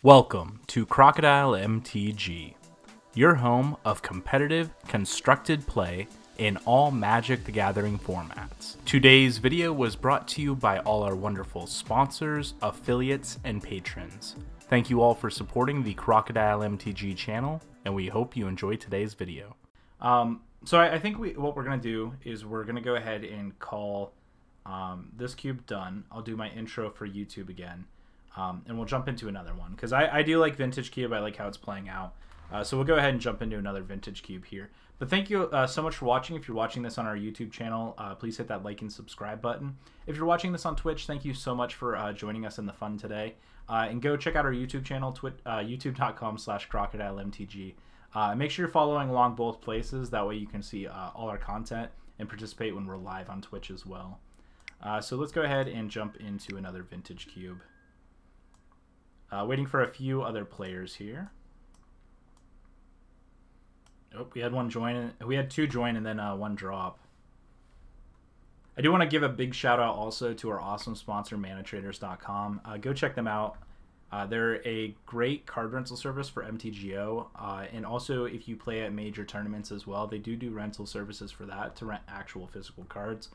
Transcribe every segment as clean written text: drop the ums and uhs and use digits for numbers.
Welcome to Crocodile MTG, your home of competitive, constructed play in all Magic the Gathering formats. Today's video was brought to you by all our wonderful sponsors, affiliates, and patrons. Thank you all for supporting the Crocodile MTG channel, and we hope you enjoy today's video. So I think what we're going to do is we're going to go ahead and call this cube done. I'll do my intro for YouTube again. And we'll jump into another one because I do like Vintage Cube. I like how it's playing out. So we'll go ahead and jump into another Vintage Cube here. But thank you so much for watching. If you're watching this on our YouTube channel, please hit that like and subscribe button. If you're watching this on Twitch, thank you so much for joining us in the fun today. And go check out our YouTube channel, youtube.com/crocodilemtg. Make sure you're following along both places. That way you can see all our content and participate when we're live on Twitch as well. So let's go ahead and jump into another Vintage Cube. Waiting for a few other players here. Oh, we had one join. We had two join and then one drop. I do want to give a big shout out also to our awesome sponsor, manatraders.com. Go check them out. They're a great card rental service for MTGO. And also if you play at major tournaments as well, they do rental services for that to rent actual physical cards.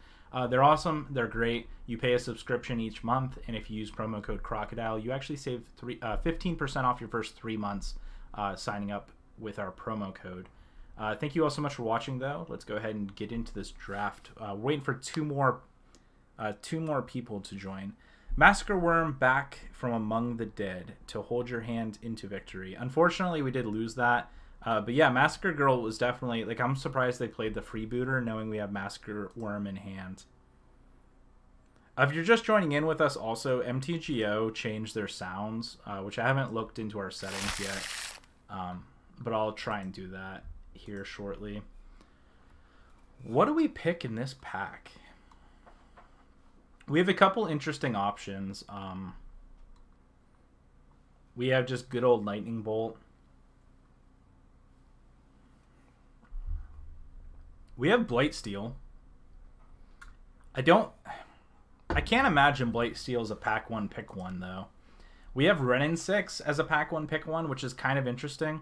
They're awesome. They're great. You pay a subscription each month, and if you use promo code Crocodile, you actually save 15% off your first 3 months signing up with our promo code. Thank you all so much for watching, though. Let's go ahead and get into this draft. We're waiting for two more people to join. Massacre Worm back from among the dead to hold your hand into victory. Unfortunately, we did lose that. But yeah, Massacre Girl was definitely, like, I'm surprised they played the freebooter knowing we have Massacre Worm in hand. If you're just joining in with us also, MTGO changed their sounds, which I haven't looked into our settings yet. But I'll try and do that here shortly. What do we pick in this pack? We have a couple interesting options. We have just good old Lightning Bolt. We have Blightsteel. I can't imagine Blightsteel as a pack 1 pick 1 though. We have Renin 6 as a pack 1 pick 1, which is kind of interesting.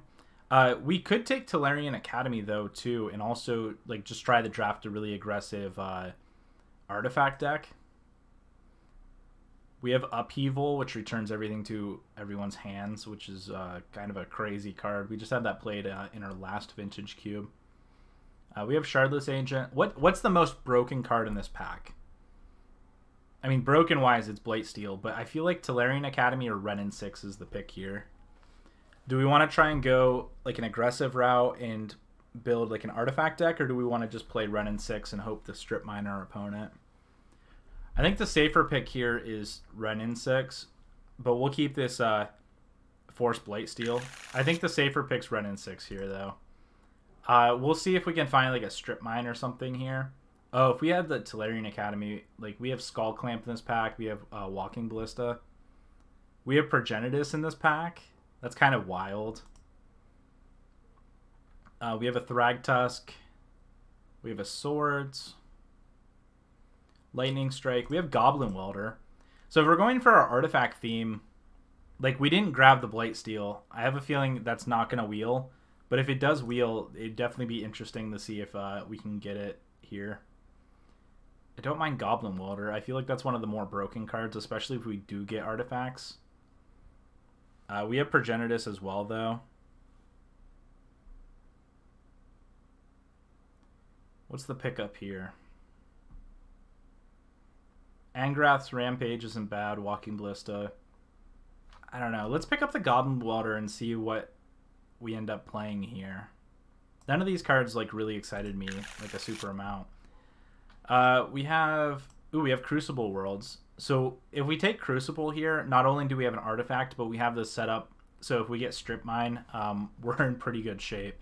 We could take Tolarian Academy though too, and also like just try to draft a really aggressive artifact deck. We have Upheaval, which returns everything to everyone's hands, which is kind of a crazy card. We just had that played in our last Vintage Cube. We have Shardless Agent. What's the most broken card in this pack? I mean, broken-wise, it's Blightsteel, but I feel like Tolarian Academy or Renin 6 is the pick here. Do we want to try and go like an aggressive route and build like an artifact deck, or do we want to just play Renin 6 and hope to strip mine our opponent? I think the safer pick here is Renin 6, but we'll keep this Force Blightsteel. I think the safer pick's Renin 6 here, though. We'll see if we can find like a strip mine or something here. Oh, if we had the Tolarian Academy, like we have Skull Clamp in this pack, we have Walking Ballista, we have Progenitus in this pack. That's kind of wild. We have a Thragtusk, we have a Swords, Lightning Strike, we have Goblin Welder. So if we're going for our artifact theme, like we didn't grab the Blightsteel, I have a feeling that's not going to wheel. But if it does wheel, it'd definitely be interesting to see if we can get it here. I don't mind Goblin Welder. I feel like that's one of the more broken cards, especially if we do get artifacts. We have Progenitus as well, though. What's the pickup here? Angrath's Rampage isn't bad. Walking Ballista. I don't know. Let's pick up the Goblin Welder and see what we end up playing here. None of these cards like really excited me like a super amount. We have Crucible Worlds. So if we take Crucible here, not only do we have an artifact, but we have this set up so if we get Strip Mine, we're in pretty good shape.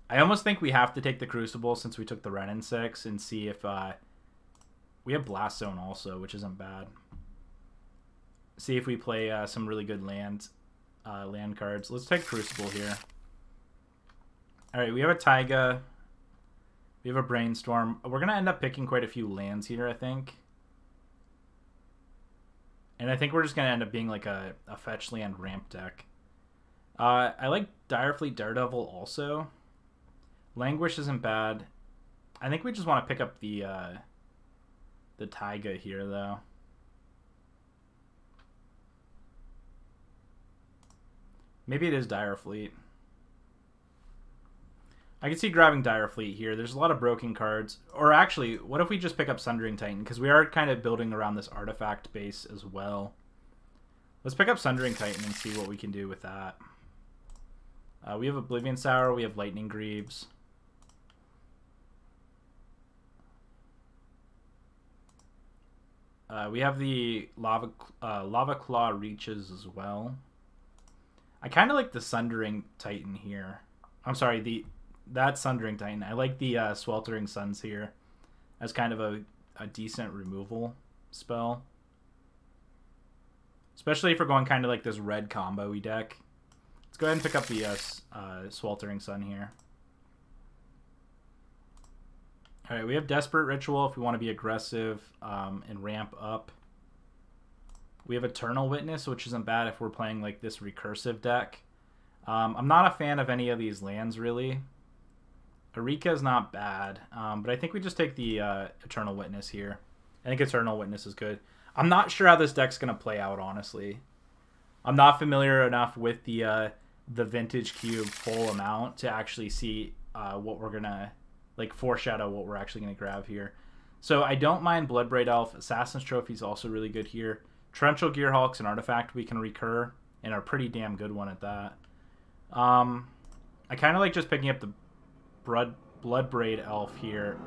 I almost think we have to take the Crucible since we took the Renin 6 and see if we have Blast Zone also, which isn't bad. See if we play some really good land cards. Let's take Crucible here. Alright, we have a Taiga. We have a Brainstorm. We're going to end up picking quite a few lands here, I think. And I think we're just going to end up being like a fetch land ramp deck. I like Direfleet Daredevil also. Languish isn't bad. I think we just want to pick up the Taiga here, though. Maybe it is Direfleet. I can see grabbing Direfleet here. There's a lot of broken cards. Or actually, what if we just pick up Sundering Titan? Because we are kind of building around this artifact base as well. Let's pick up Sundering Titan and see what we can do with that. We have Oblivion Sour. We have Lightning Greaves. We have the Lava Claw Reaches as well. I kind of like the Sundering Titan here. I'm sorry, that Sundering Titan. I like the Sweltering Suns here as kind of a decent removal spell. Especially if we're going kind of like this red combo-y deck. Let's go ahead and pick up the Sweltering Sun here. Alright, we have Desperate Ritual if we want to be aggressive and ramp up. We have Eternal Witness, which isn't bad if we're playing like this recursive deck. I'm not a fan of any of these lands, really. Erika is not bad, but I think we just take the Eternal Witness here. I think Eternal Witness is good. I'm not sure how this deck's going to play out, honestly. I'm not familiar enough with the Vintage Cube full amount to actually see what we're going to, like, foreshadow what we're actually going to grab here. So I don't mind Bloodbraid Elf. Assassin's Trophy is also really good here. Torrential Gearhulk's an artifact we can recur, and a pretty damn good one at that. I kind of like just picking up the Bloodbraid Elf here.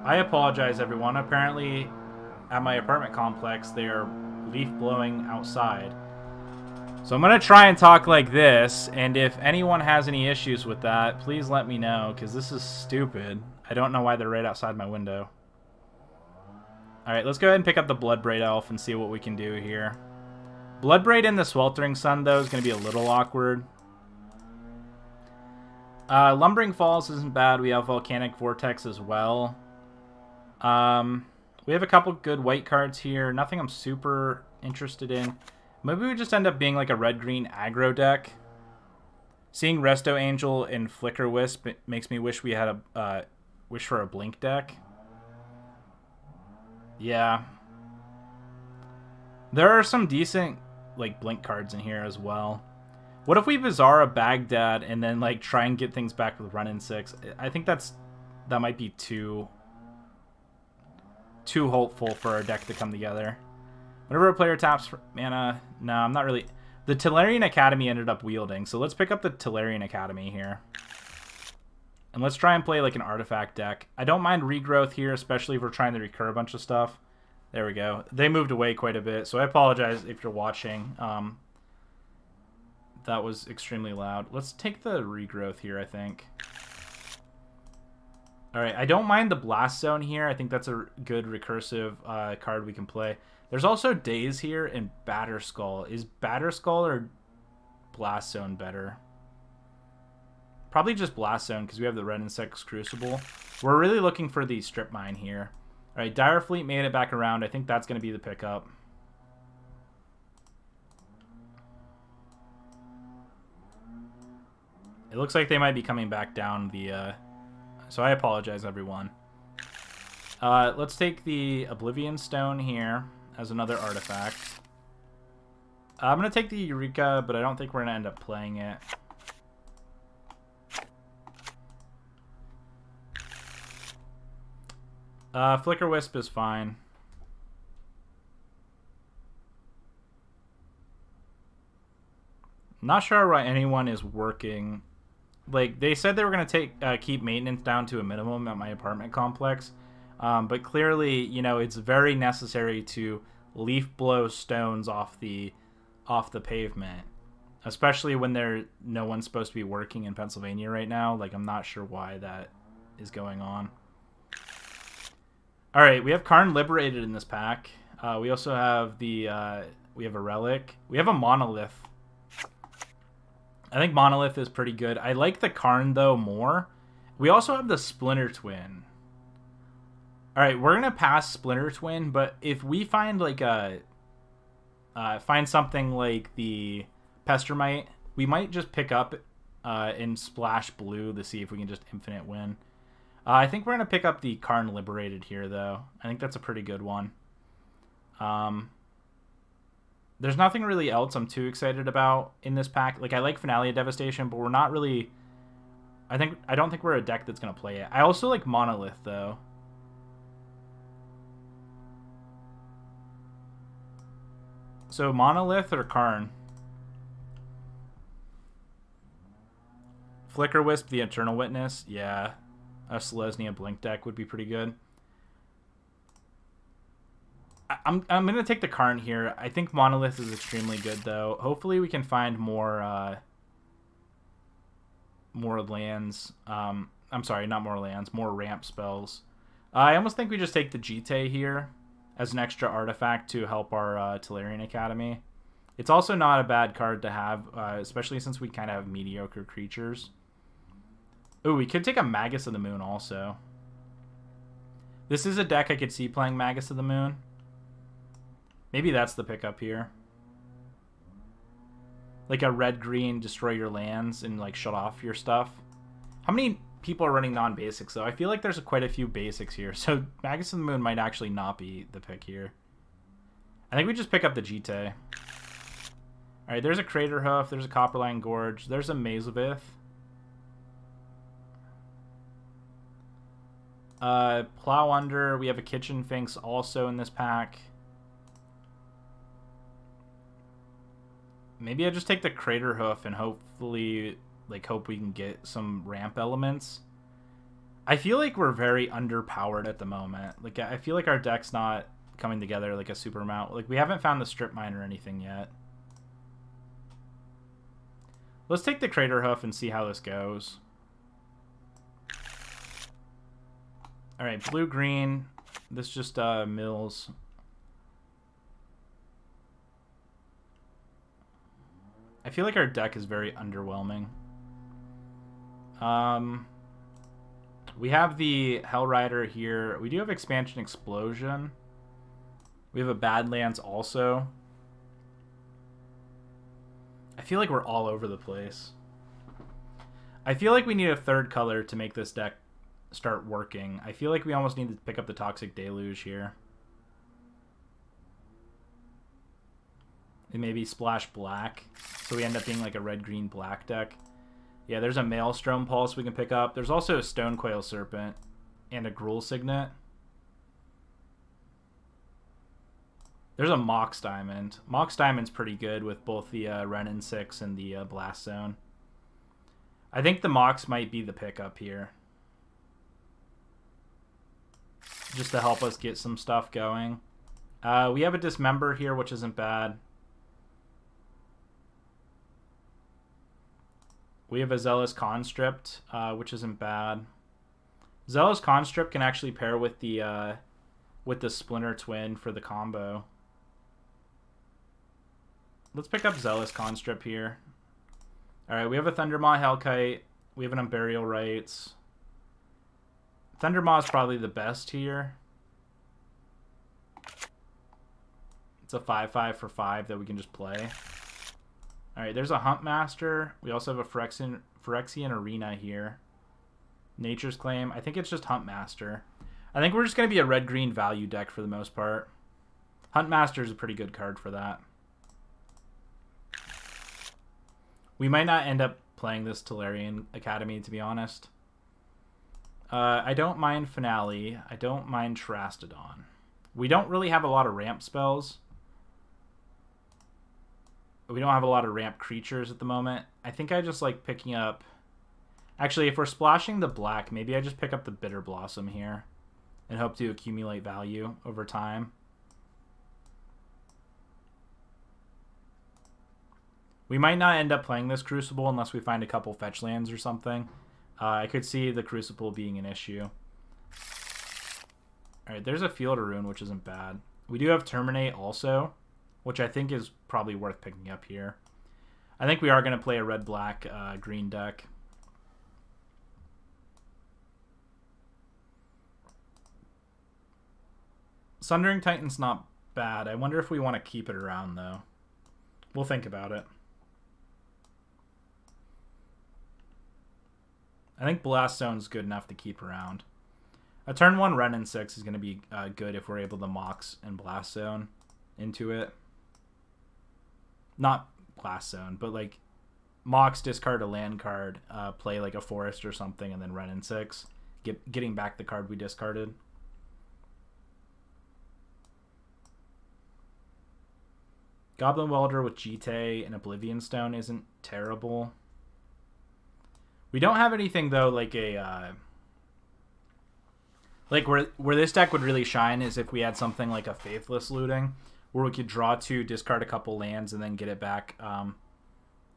I apologize, everyone. Apparently, at my apartment complex, they're leaf blowing outside. So I'm going to try and talk like this, and if anyone has any issues with that, please let me know, because this is stupid. I don't know why they're right outside my window. Alright, let's go ahead and pick up the Bloodbraid Elf and see what we can do here. Bloodbraid in the Sweltering Sun, though, is going to be a little awkward. Lumbering Falls isn't bad. We have Volcanic Vortex as well. We have a couple good white cards here. Nothing I'm super interested in. Maybe we just end up being like a red-green aggro deck. Seeing Resto Angel and Flicker Wisp makes me wish we had a wish for a Blink deck. Yeah. There are some decent like Blink cards in here as well. What if we Bizarra Baghdad and then like try and get things back with Run-In 6? I think that might be too hopeful for our deck to come together. Whenever a player taps for mana, no, I'm not really. The Tellurian Academy ended up wielding, so let's pick up the Tellurian Academy here. And let's try and play like an artifact deck. I don't mind Regrowth here, especially if we're trying to recur a bunch of stuff. There we go. They moved away quite a bit, so I apologize if you're watching. That was extremely loud. Let's take the Regrowth here, I think. Alright, I don't mind the Blast Zone here. I think that's a good recursive card we can play. There's also Daze here and Batterskull. Is Batterskull or Blast Zone better? Probably just Blast Zone because we have the Red Insect's Crucible. We're really looking for the Strip Mine here. Alright, Direfleet made it back around. I think that's going to be the pickup. It looks like they might be coming back down the... So I apologize, everyone. Let's take the Oblivion Stone here as another artifact. I'm going to take the Eureka, but I don't think we're going to end up playing it. Flicker Wisp is fine. Not sure why anyone is working. Like, they said they were going to keep maintenance down to a minimum at my apartment complex. But clearly, you know, it's very necessary to leaf blow stones off the pavement. Especially when no one's supposed to be working in Pennsylvania right now. Like, I'm not sure why that is going on. Alright, we have Karn Liberated in this pack. We also have we have a Relic. We have a Monolith. I think Monolith is pretty good. I like the Karn, though, more. We also have the Splinter Twin. All right, we're gonna pass Splinter Twin, but if we find like a find something like the Pestermite, we might just pick up and splash blue to see if we can just infinite win. I think we're gonna pick up the Karn Liberated here, though. I think that's a pretty good one. There's nothing really else I'm too excited about in this pack. Like, I like Finale of Devastation, but we're not really... I don't think we're a deck that's gonna play it. I also like Monolith, though. So, Monolith or Karn? Flicker Wisp, the Eternal Witness. Yeah. A Selesnya Blink deck would be pretty good. I'm going to take the Karn here. I think Monolith is extremely good, though. Hopefully we can find more lands. I'm sorry, not more lands. More ramp spells. I almost think we just take the Jite here as an extra artifact to help our Tolarian Academy. It's also not a bad card to have, especially since we kind of have mediocre creatures. Ooh, we could take a Magus of the Moon also. This is a deck I could see playing Magus of the Moon. Maybe that's the pickup here. Like a red-green, destroy your lands and like shut off your stuff. How many people are running non-basics though? I feel like there's quite a few basics here. So Magus of the Moon might actually not be the pick here. I think we just pick up the Jite. Alright, there's a Crater Hoof, there's a Copperline Gorge, there's a Mazavith. Plow Under, we have a Kitchen Finks also in this pack. Maybe I just take the Crater Hoof and hopefully, like, hope we can get some ramp elements. I feel like we're very underpowered at the moment. Like, I feel like our deck's not coming together like a super amount. Like, we haven't found the Strip Mine or anything yet. Let's take the Crater Hoof and see how this goes. Alright, blue-green. This just mills. I feel like our deck is very underwhelming. We have the Hellrider here. We do have Expansion Explosion. We have a Badlands also. I feel like we're all over the place. I feel like we need a third color to make this deck start working. I feel like we almost need to pick up the Toxic Deluge here. And maybe splash black, so we end up being like a red-green-black deck. Yeah, there's a Maelstrom Pulse we can pick up. There's also a Stonecoil Serpent and a Gruul Signet. There's a Mox Diamond. Mox Diamond's pretty good with both the Renin 6 and the Blast Zone. I think the Mox might be the pickup here, just to help us get some stuff going. We have a Dismember here, which isn't bad. We have a Zealous Conscript, which isn't bad. Zealous Conscript can actually pair with the Splinter Twin for the combo. Let's pick up Zealous Conscript here. Alright, we have a Thundermaw Hellkite. We have an Unburial Rites. Thundermaw is probably the best here. It's a 5/5 for 5 that we can just play. Alright, there's a Huntmaster. We also have a Phyrexian Arena here. Nature's Claim. I think it's just Huntmaster. I think we're just going to be a red-green value deck for the most part. Huntmaster is a pretty good card for that. We might not end up playing this Tolarian Academy, to be honest. I don't mind Finale. I don't mind Trastodon. We don't really have a lot of ramp spells. We don't have a lot of ramp creatures at the moment. I think I just like picking up... Actually, if we're splashing the black, maybe I just pick up the Bitter Blossom here and hope to accumulate value over time. We might not end up playing this Crucible unless we find a couple fetch lands or something. I could see the Crucible being an issue. Alright, there's a Field of Ruin, which isn't bad. We do have Terminate also, which I think is probably worth picking up here. I think we are going to play a red-black green deck. Sundering Titan's not bad. I wonder if we want to keep it around, though. We'll think about it. I think Blast Zone's good enough to keep around. A turn 1 Renin 6 is going to be good if we're able to Mox and Blast Zone into it. Not Blast Zone, but like Mox, discard a land card, play like a Forest or something, and then Renin 6. Getting back the card we discarded. Goblin Welder with Jite and Oblivion Stone isn't terrible. We don't have anything, though, like a... like, where this deck would really shine is if we had something like a Faithless Looting, where we could draw 2, discard a couple lands, and then get it back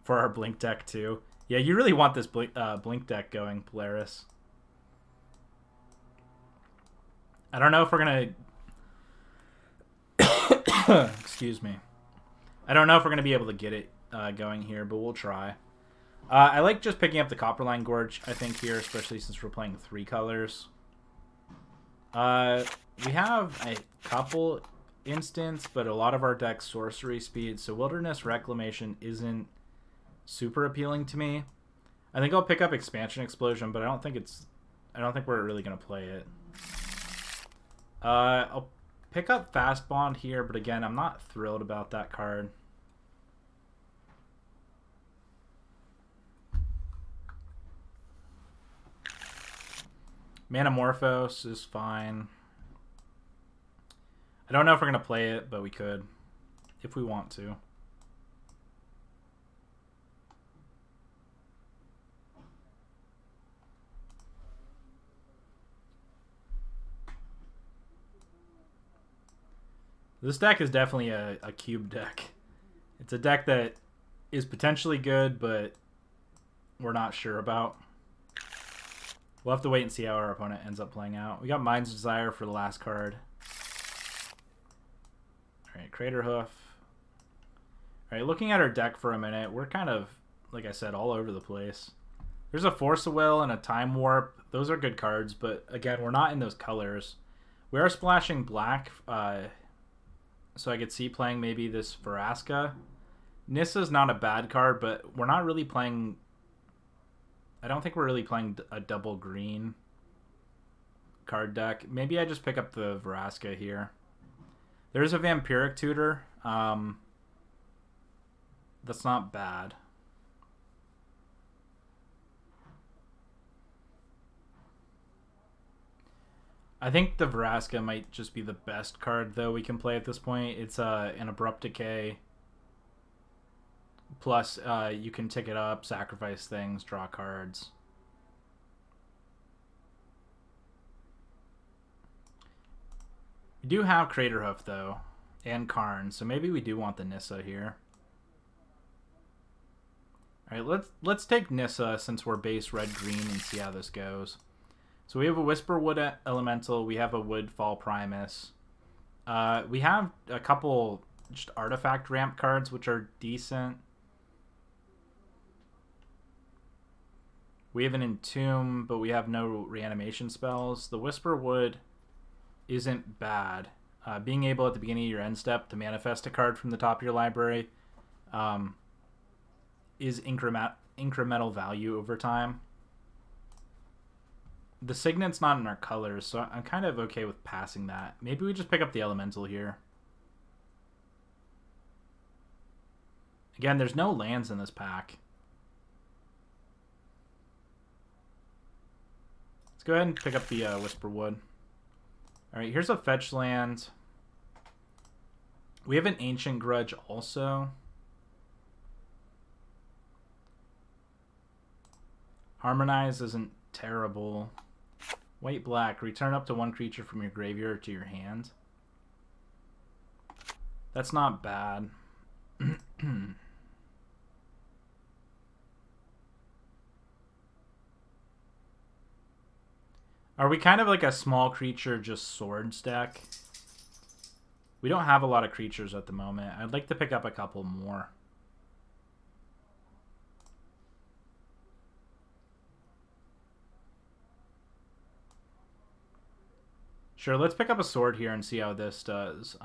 for our Blink deck, too. Yeah, you really want this Blink deck going, Polaris. I don't know if we're going to... Excuse me. I don't know if we're going to be able to get it going here, but we'll try. I like just picking up the Copperline Gorge, I think, here, especially since we're playing 3 colors. We have a couple instants, but a lot of our deck's sorcery speed, so Wilderness Reclamation isn't super appealing to me. I think I'll pick up Expansion Explosion, but I don't think we're really going to play it. I'll pick up Fast Bond here, but again, I'm not thrilled about that card. Manamorphose is fine. I don't know if we're going to play it, but we could if we want to. This deck is definitely a cube deck. It's a deck that is potentially good, but we're not sure about. We'll have to wait and see how our opponent ends up playing out. We got Mind's Desire for the last card. Alright, Crater Hoof. Alright, looking at our deck for a minute, we're kind of, like I said, all over the place. There's a Force of Will and a Time Warp. Those are good cards, but again, we're not in those colors. We are splashing black, so I could see playing maybe this Vraska. Nissa's not a bad card, but we're not really playing... I don't think we're really playing a double green card deck. Maybe I just pick up the Vraska here. There's a Vampiric Tutor. That's not bad. I think the Vraska might just be the best card, though, we can play at this point. It's an Abrupt Decay. Plus, you can tick it up, sacrifice things, draw cards. We do have Craterhoof, though, and Karn, so maybe we do want the Nissa here. Alright, let's take Nissa since we're base red-green and see how this goes. So we have a Whisperwood Elemental, we have a Woodfall Primus. We have a couple just artifact ramp cards, which are decent. We have an Entomb, but we have no reanimation spells. The Whisperwood isn't bad. Being able at the beginning of your end step to manifest a card from the top of your library is incremental value over time. The Signet's not in our colors, so I'm kind of okay with passing that. Maybe we just pick up the Elemental here. Again, there's no lands in this pack. Let's go ahead and pick up the Whisperwood. Alright, here's a fetch land. We have an Ancient Grudge also. Harmonize isn't terrible. White-black, return up to 1 creature from your graveyard to your hand. That's not bad. Are we kind of like a small creature, just swords deck? We don't have a lot of creatures at the moment. I'd like to pick up a couple more. Sure, let's pick up a sword here and see how this does.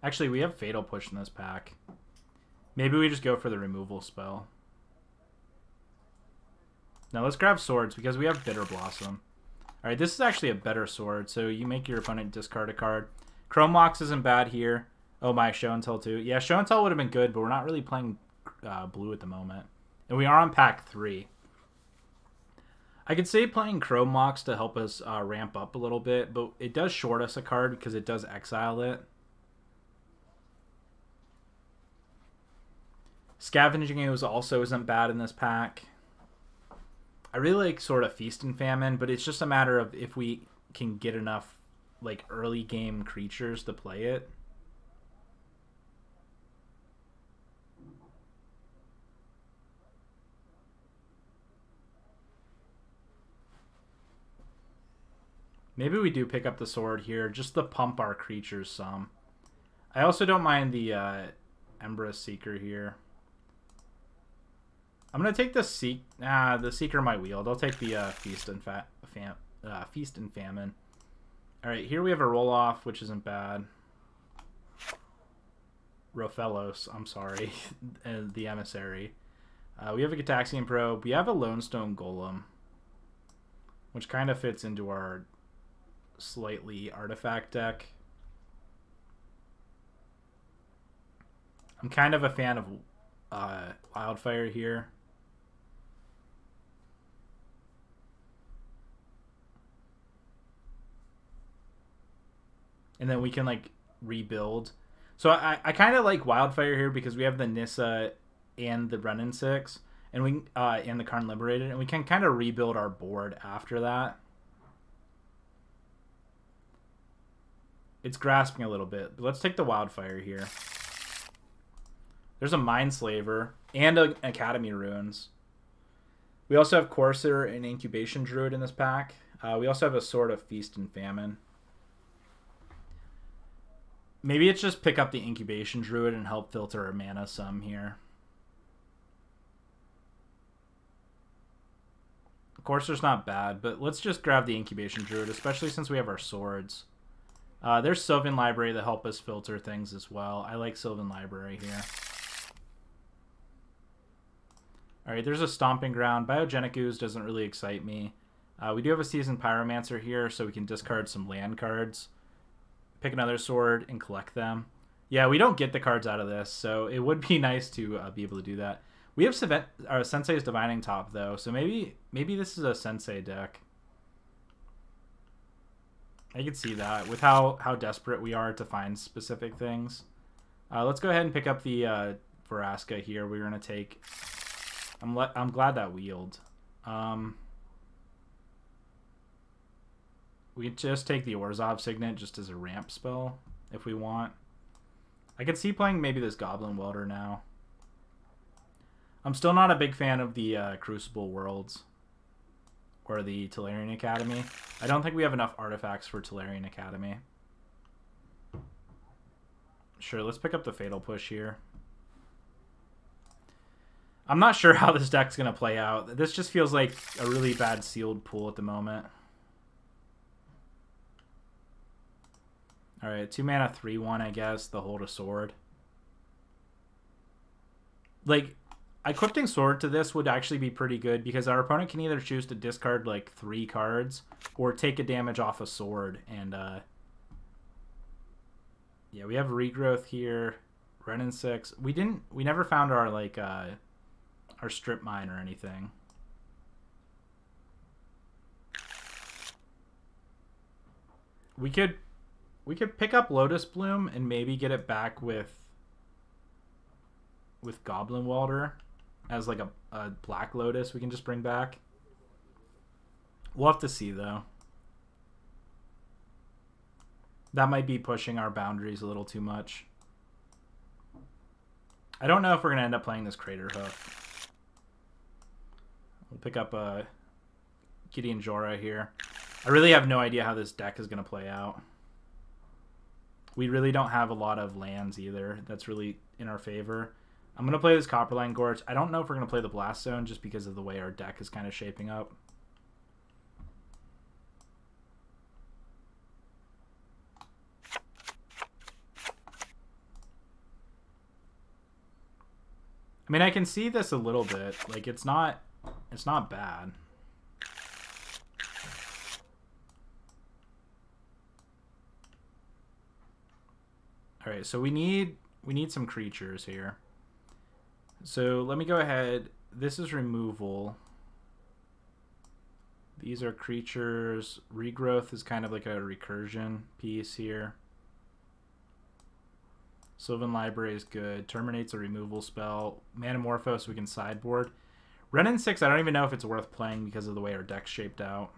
Actually, we have Fatal Push in this pack. Maybe we just go for the removal spell. Now let's grab swords because we have Bitter Blossom. Alright, this is actually a better sword, so you make your opponent discard a card. Chrome Mox isn't bad here. Oh my, Show and Tell too. Yeah, Show and Tell would have been good, but we're not really playing blue at the moment. And we are on pack 3. I could say playing Chrome Mox to help us ramp up a little bit, but it does short us a card because it does exile it. Scavenging Ooze also isn't bad in this pack. I really like sort of Feast and Famine, but it's just a matter of if we can get enough like early game creatures to play it. Maybe we do pick up the sword here just to pump our creatures some. I also don't mind the Embrus Seeker here. I'm gonna take the the Seeker might wield. I'll take the Feast and Famine. All right, here we have a roll off, which isn't bad. Rofellos, I'm sorry, and the Emissary. We have a Gitaxian Probe. We have a Lonestone Golem, which kind of fits into our slightly artifact deck. I'm kind of a fan of Wildfire here. And then we can like rebuild. So I kind of like Wildfire here because we have the Nissa and the Brennan 6 and we and the Karn Liberated, and we can kind of rebuild our board after that. It's grasping a little bit, but let's take the Wildfire here. There's a Mindslaver and an Academy Ruins. We also have Courser and Incubation Druid in this pack. We also have a Sword of Feast and Famine. Maybe it's just pick up the Incubation Druid and help filter our mana some here. Courser's not bad, but let's just grab the Incubation Druid, especially since we have our swords. There's Sylvan Library that help us filter things as well. I like Sylvan Library here. Alright, there's a Stomping Ground. Biogenic Ooze doesn't really excite me. We do have a Seasoned Pyromancer here, so we can discard some land cards. Pick another sword and collect them. Yeah, we don't get the cards out of this, so it would be nice to be able to do that. We have Sensei's Divining Top, though, so maybe this is a Sensei deck. I can see that with how desperate we are to find specific things. Let's go ahead and pick up the Vraska here. We're going to take... I'm glad that wheeled. We could just take the Orzhov Signet just as a ramp spell if we want. I could see playing maybe this Goblin Welder now. I'm still not a big fan of the Crucible Worlds or the Tolarian Academy. I don't think we have enough artifacts for Tolarian Academy. Sure, let's pick up the Fatal Push here. I'm not sure how this deck's going to play out. This just feels like a really bad sealed pool at the moment. Alright, 2 mana, 3/1, I guess. The Hold a Sword. Like, equipping Sword to this would actually be pretty good because our opponent can either choose to discard like 3 cards or take a damage off a sword. And yeah, we have Regrowth here, Renin 6. We never found our like our Strip Mine or anything. We could pick up Lotus Bloom and maybe get it back with Goblin Welder as like a Black Lotus we can just bring back. We'll have to see, though. That might be pushing our boundaries a little too much. I don't know if we're going to end up playing this Crater Hoof. We'll pick up a Gideon Jorah here. I really have no idea how this deck is going to play out. We really don't have a lot of lands either. That's really in our favor. I'm going to play this Copperline Gorge. I don't know if we're going to play the Blast Zone just because of the way our deck is kind of shaping up. I mean, I can see this a little bit. Like, it's not bad. All right, so we need some creatures here. So let me go ahead. This is removal. These are creatures. Regrowth is kind of like a recursion piece here. Sylvan Library is good. Terminate's a removal spell. Manamorphose we can sideboard. Renin 6, I don't even know if it's worth playing because of the way our deck's shaped out.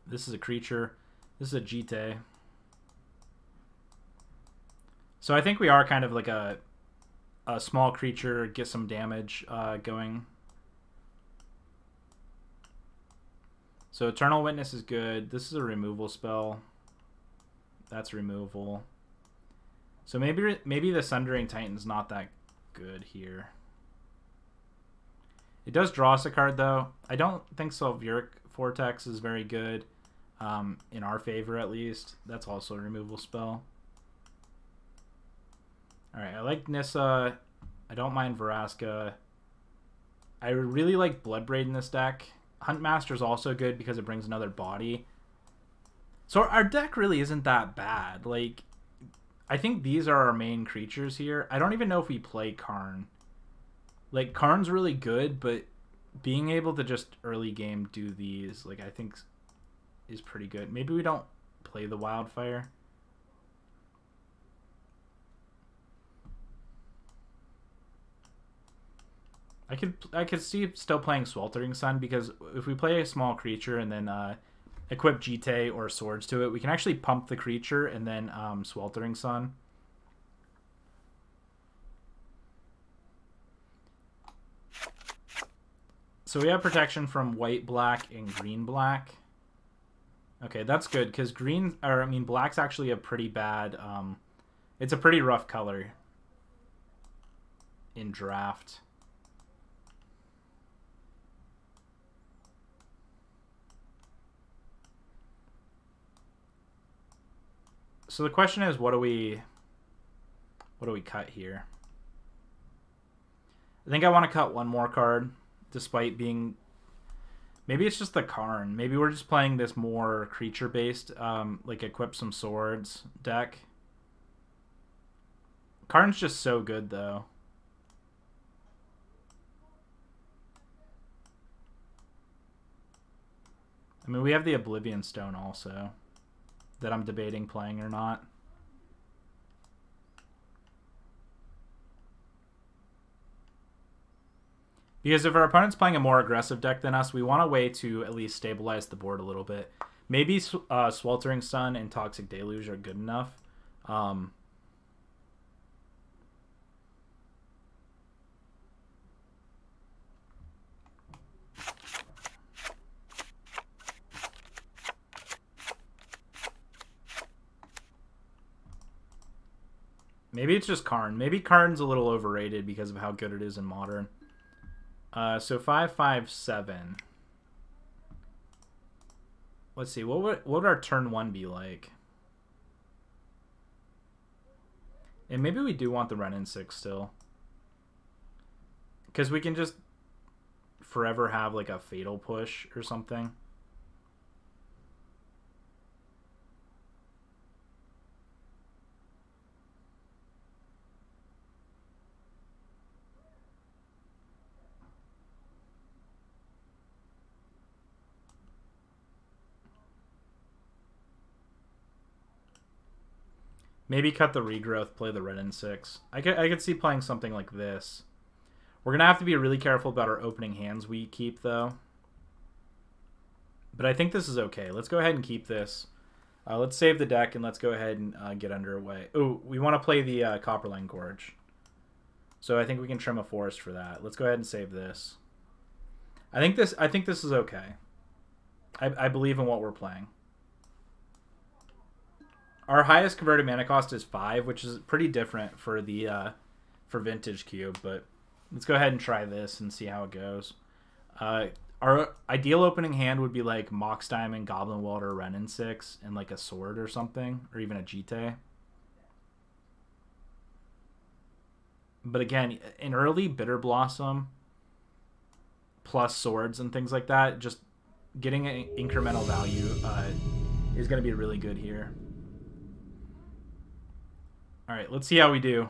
This is a creature. This is a Jite. So I think we are kind of like a small creature, get some damage going. So Eternal Witness is good. This is a removal spell. That's removal. So maybe the Sundering Titan's not that good here. It does draw us a card, though. I don't think Sulfuric Vortex is very good, in our favor at least. That's also a removal spell. Alright, I like Nissa. I don't mind Vraska. I really like Bloodbraid in this deck. Huntmaster is also good because it brings another body. So our deck really isn't that bad. Like, I think these are our main creatures here. I don't even know if we play Karn. Like, Karn's really good, but being able to just early game do these, like, I think is pretty good. Maybe we don't play the Wildfire. I could see still playing Sweltering Sun, because if we play a small creature and then equip Jite or swords to it, we can actually pump the creature and then Sweltering Sun. So we have protection from white, black, and green, black. Okay, that's good, because black's actually a pretty bad, it's a pretty rough color in draft. So the question is, what do we cut here? I think I want to cut one more card, despite being... Maybe it's just the Karn. Maybe we're just playing this more creature-based, like equip some swords deck. Karn's just so good, though. I mean, we have the Oblivion Stone also, that I'm debating playing or not. Because if our opponent's playing a more aggressive deck than us, we want a way to at least stabilize the board a little bit. Maybe Sweltering Sun and Toxic Deluge are good enough. Maybe it's just Karn. Maybe Karn's a little overrated because of how good it is in Modern. So 5/5/7. Let's see. What would our turn 1 be like? And maybe we do want the Renin 6 still, because we can just forever have like a Fatal Push or something. Maybe cut the Regrowth, play the Renin 6. I could see playing something like this. We're going to have to be really careful about our opening hands we keep, though. But I think this is okay. Let's go ahead and keep this. Let's save the deck, and let's go ahead and get underway. Oh, we want to play the Copperline Gorge. So I think we can trim a forest for that. Let's go ahead and save this. I think this is okay. I believe in what we're playing. Our highest converted mana cost is 5, which is pretty different for the for Vintage Cube, but let's go ahead and try this and see how it goes. Our ideal opening hand would be like Mox Diamond, Goblin Welder, Renin 6, and like a sword or something, or even a Jite. But again, an early Bitter Blossom plus swords and things like that, just getting an incremental value is going to be really good here. All right, let's see how we do.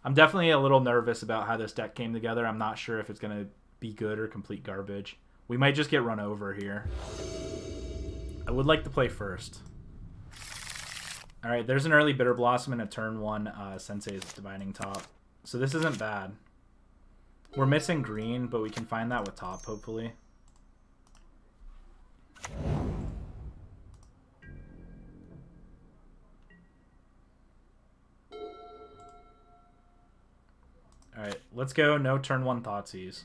I'm definitely a little nervous about how this deck came together. I'm not sure if it's going to be good or complete garbage. We might just get run over here. I would like to play first. All right, there's an early Bitter Blossom and a turn 1 Sensei's Divining Top. So this isn't bad. We're missing green, but we can find that with top, hopefully. Alright, let's go. No turn 1 Thoughtseize.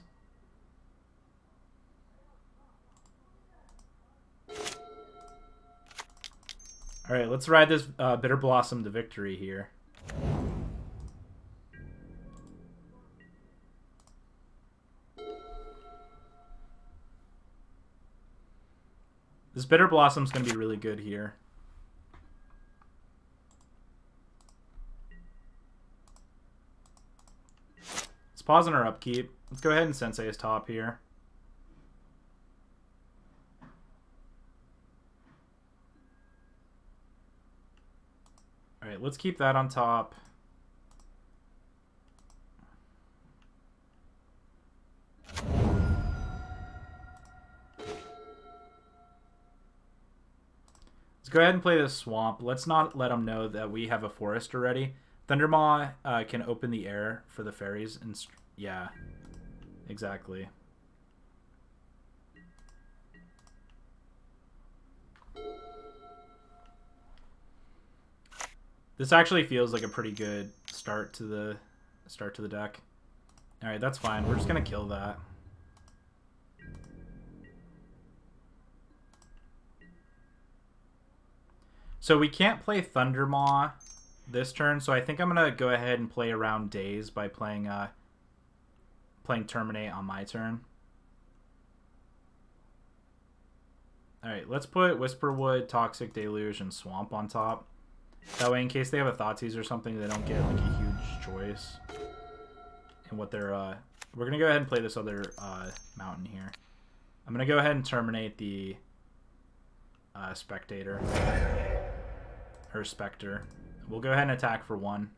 Alright, let's ride this Bitter Blossom to victory here. This Bitter Blossom's going to be really good here. Let's pause on our upkeep. Let's go ahead and Sensei's top here. Alright, let's keep that on top. Let's go ahead and play this swamp. Let's not let them know that we have a forest already. Thundermaw can open the air for the fairies. And yeah, exactly. This actually feels like a pretty good start to the deck. All right, that's fine. We're just gonna kill that. So we can't play Thundermaw this turn, so I think I'm gonna go ahead and play around Daze by playing Terminate on my turn. All right, let's put Whisperwood, Toxic Deluge, and Swamp on top. That way, in case they have a Thoughtseize or something, they don't get like a huge choice in what they're. We're gonna go ahead and play this other mountain here. I'm gonna go ahead and terminate the Spectator or Spectre. We'll go ahead and attack for 1.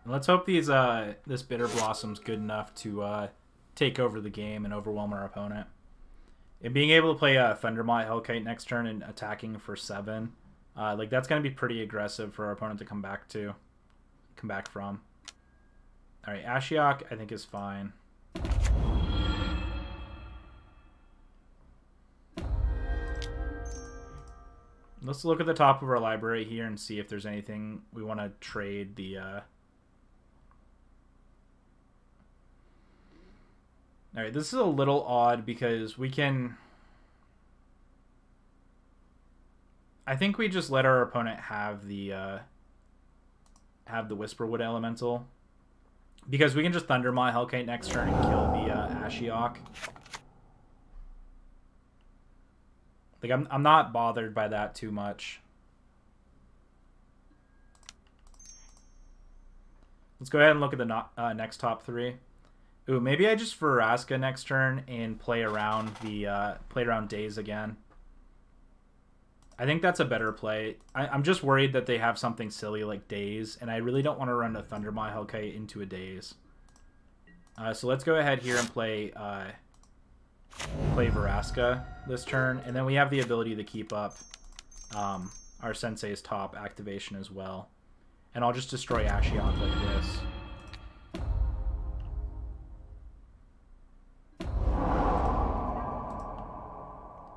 Let's hope these this Bitter Blossom's good enough to take over the game and overwhelm our opponent. And being able to play Thundermaw Hellkite next turn and attacking for 7, like that's going to be pretty aggressive for our opponent to come back from. All right, Ashiok I think is fine. Let's look at the top of our library here and see if there's anything we want to trade the. All right, this is a little odd because we can. I think we just let our opponent have the Whisperwood Elemental, because we can just Thundermaw Hellkite next turn and kill the Ashiok. Like I'm not bothered by that too much. Let's go ahead and look at the next top 3. Ooh, maybe I just Vraska next turn and play around Daze again. I think that's a better play. I'm just worried that they have something silly like Daze, and I really don't want to run a Thundermaw Hellkite into a Daze. So let's go ahead here and play Vraska this turn, and then we have the ability to keep up our Sensei's top activation as well. And I'll just destroy Ashiok like this.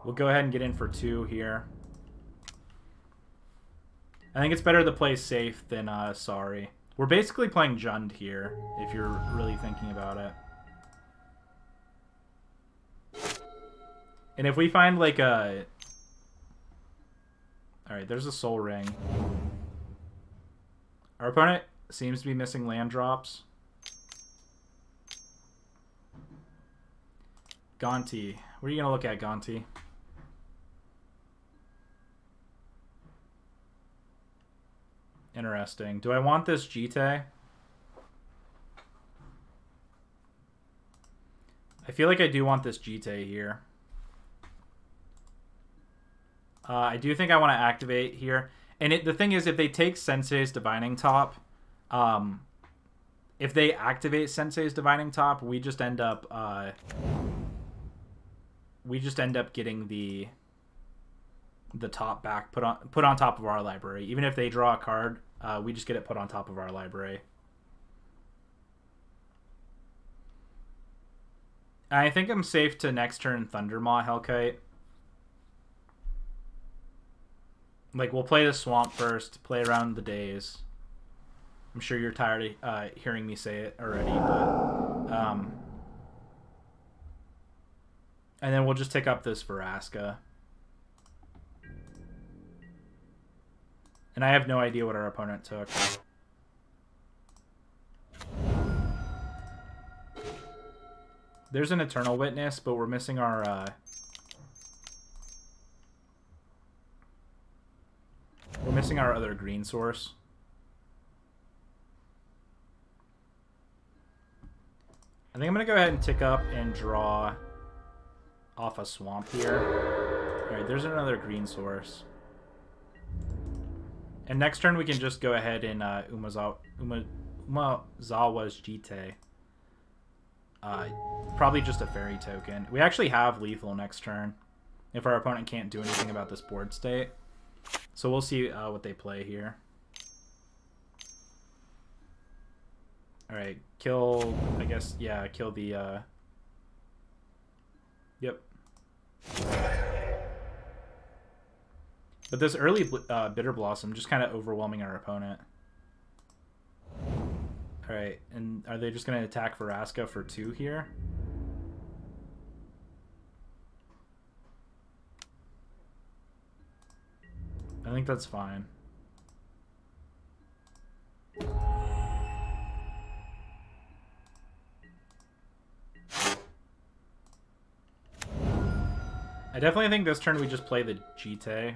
We'll go ahead and get in for 2 here. I think it's better to play safe than sorry. We're basically playing Jund here, if you're really thinking about it. And if we find like a... Alright, there's a Soul Ring. Our opponent seems to be missing land drops. Gonti. What are you gonna look at, Gonti? Interesting. Do I want this Jite? I feel like I do want this Jite here. I do think I want to activate here. And the thing is, if they take Sensei's Divining Top, if they activate Sensei's Divining Top, we just end up getting the top back put on top of our library. Even if they draw a card, we just get it put on top of our library. I think I'm safe to next turn Thundermaw Hellkite. Like, we'll play the Swamp first, play around the days. I'm sure you're tired of hearing me say it already, but... and then we'll just take up this Vraska. And I have no idea what our opponent took. There's an Eternal Witness, but we're missing our... we're missing our other green source. I think I'm going to go ahead and tick up and draw off a swamp here. Alright, there's another green source. And next turn we can just go ahead and Umazawa's Jite. Probably just a fairy token. We actually have lethal next turn if our opponent can't do anything about this board state. So we'll see what they play here. Alright, kill, I guess, yeah, kill the, yep. But this early Bitter Blossom just kind of overwhelming our opponent. Alright, and are they just going to attack Vraska for 2 here? I think that's fine. I definitely think this turn we just play the Jite.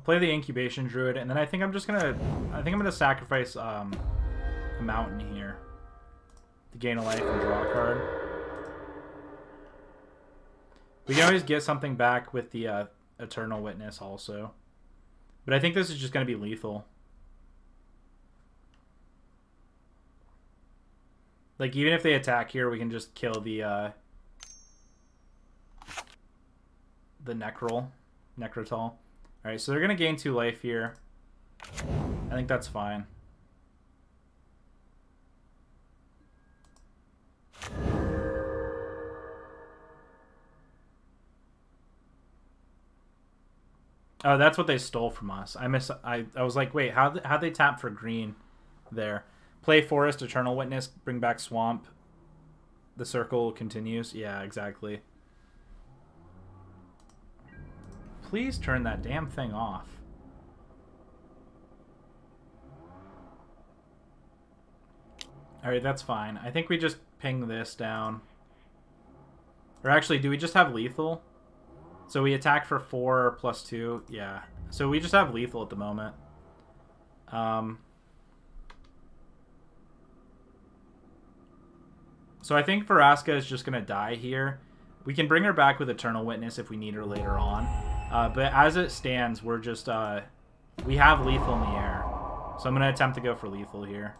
Play the Incubation Druid, and then I think I'm gonna sacrifice a mountain here to gain a life and draw a card. We can always get something back with the Eternal Witness also, but I think this is just gonna be lethal. Like, even if they attack here, we can just kill the Necrotol. Alright, so they're going to gain 2 life here. I think that's fine. Oh, that's what they stole from us. I was like, wait, how'd they tap for green there? Play Forest, Eternal Witness, bring back Swamp. The circle continues. Yeah, exactly. Please turn that damn thing off. Alright, that's fine. I think we just ping this down. Or actually, do we just have lethal? So we attack for 4 plus 2. Yeah. So we just have lethal at the moment. So I think Vraska is just going to die here. We can bring her back with Eternal Witness if we need her later on. But as it stands, we're just, we have lethal in the air. So I'm going to attempt to go for lethal here.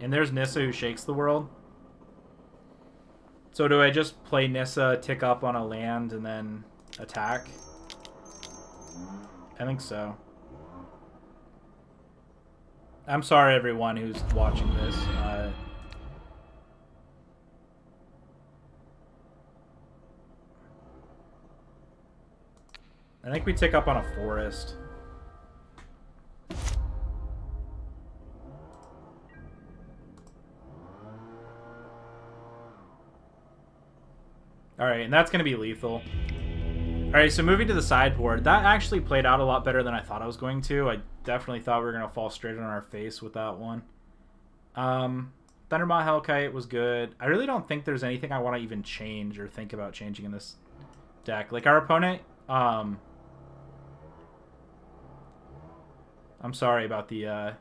And there's Nissa who shakes the world. So do I just play Nissa, tick up on a land, and then attack? I think so. I'm sorry, everyone who's watching this. I think we tick up on a forest. Alright, and that's going to be lethal. Alright, so moving to the sideboard. That actually played out a lot better than I thought I was going to. I definitely thought we were going to fall straight on our face with that one. Thundermaw Hellkite was good. I really don't think there's anything I want to even change or think about changing in this deck. Like, our opponent... I'm sorry about the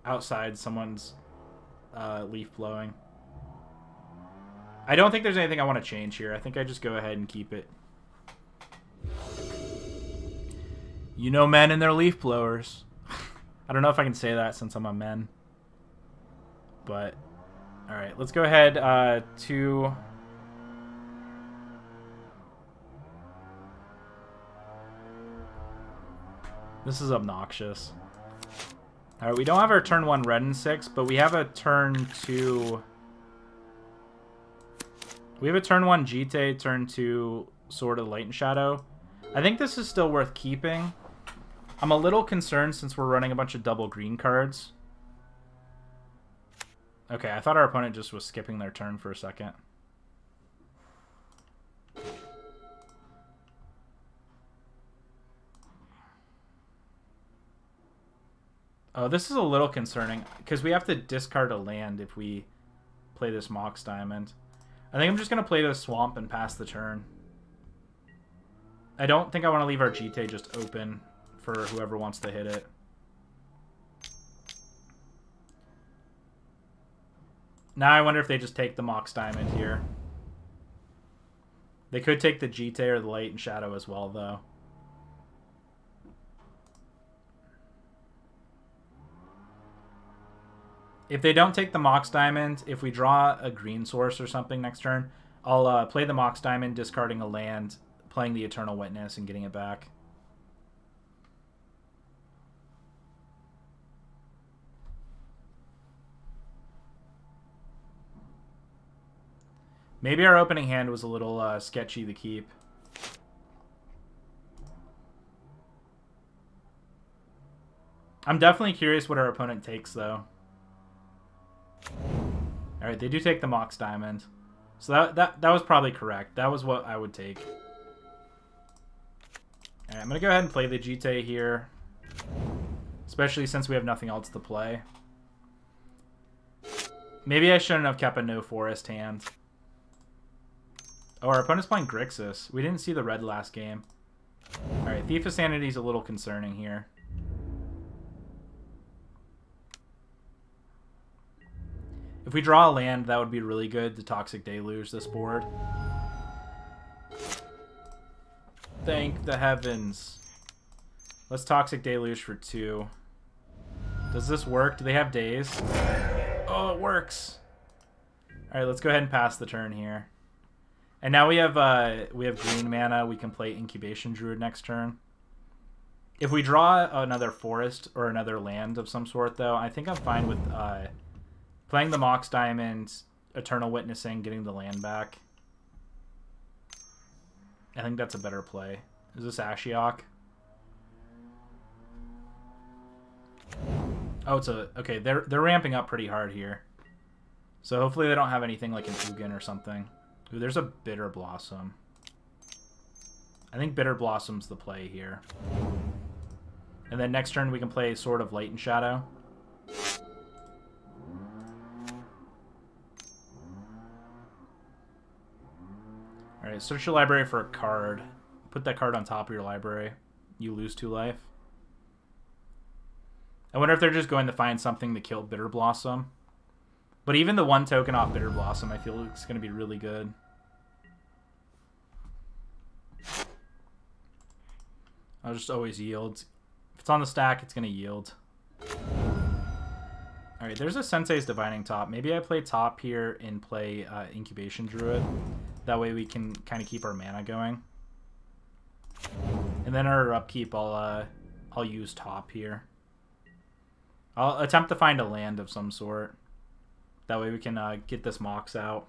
outside someone's leaf blowing. I don't think there's anything I want to change here. I think I just go ahead and keep it. You know men and their leaf blowers. I don't know if I can say that since I'm a men. But, alright, let's go ahead to... This is obnoxious. Alright, we don't have our turn 1 red and 6, but we have a turn 2... We have a turn 1 Jite, turn 2 Sword of the Light and Shadow. I think this is still worth keeping. I'm a little concerned since we're running a bunch of double green cards. Okay, I thought our opponent just was skipping their turn for a second. Oh, this is a little concerning because we have to discard a land if we play this Mox Diamond. I think I'm just going to play the Swamp and pass the turn. I don't think I want to leave our Jite just open for whoever wants to hit it. Now I wonder if they just take the Mox Diamond here. They could take the Jite or the Light and Shadow as well, though. If they don't take the Mox Diamond, if we draw a green source or something next turn, I'll play the Mox Diamond, discarding a land, playing the Eternal Witness, and getting it back. Maybe our opening hand was a little sketchy to keep. I'm definitely curious what our opponent takes, though. Alright, they do take the Mox Diamond. So that was probably correct. That was what I would take. Alright, I'm going to go ahead and play the Jite here. Especially since we have nothing else to play. Maybe I shouldn't have kept a no forest hand. Oh, our opponent's playing Grixis. We didn't see the red last game. Alright, Thief of Sanity is a little concerning here. If we draw a land, that would be really good to Toxic Deluge this board. Thank the heavens. Let's Toxic Deluge for 2. Does this work? Do they have days? Oh, it works. Alright, let's go ahead and pass the turn here. And now we have green mana. We can play Incubation Druid next turn. If we draw another forest or another land of some sort, though, I think I'm fine with playing the Mox Diamond, Eternal Witnessing, getting the land back. I think that's a better play. Is this Ashiok? Oh, it's a... Okay, they're ramping up pretty hard here. So hopefully they don't have anything like an Ugin or something. Ooh, there's a Bitter Blossom. I think Bitter Blossom's the play here. And then next turn we can play Sword of Light and Shadow. Alright, search your library for a card. Put that card on top of your library. You lose 2 life. I wonder if they're just going to find something to kill Bitter Blossom. But even the 1 token off Bitter Blossom, I feel it's going to be really good. I'll just always yield. If it's on the stack, it's going to yield. Alright, there's a Sensei's Divining top. Maybe I play top here and play Incubation Druid. That way we can kind of keep our mana going. And then our upkeep, I'll use top here. I'll attempt to find a land of some sort. That way we can get this Mox out.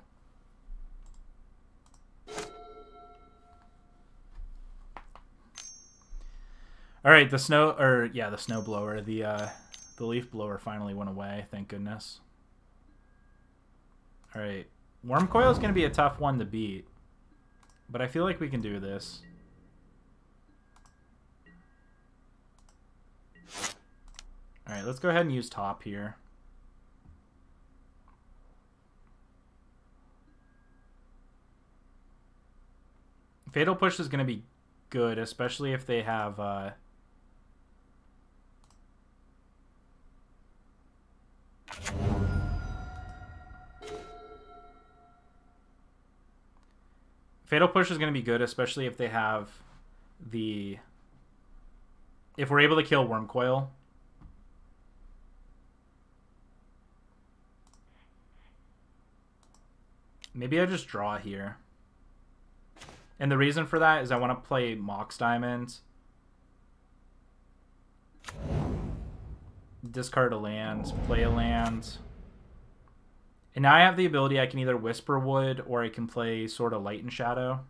All right, the snow blower, the leaf blower finally went away. Thank goodness. All right, Worm Coil is going to be a tough one to beat, but I feel like we can do this. All right, let's go ahead and use top here. Fatal Push is going to be good, especially if they have Fatal Push is going to be good, especially if they have if we're able to kill Worm Coil. Maybe I just draw here. And the reason for that is I want to play Mox Diamond. Discard a land, play a land. And now I have the ability I can either Whisper Wood or I can play Sword of Light and Shadow.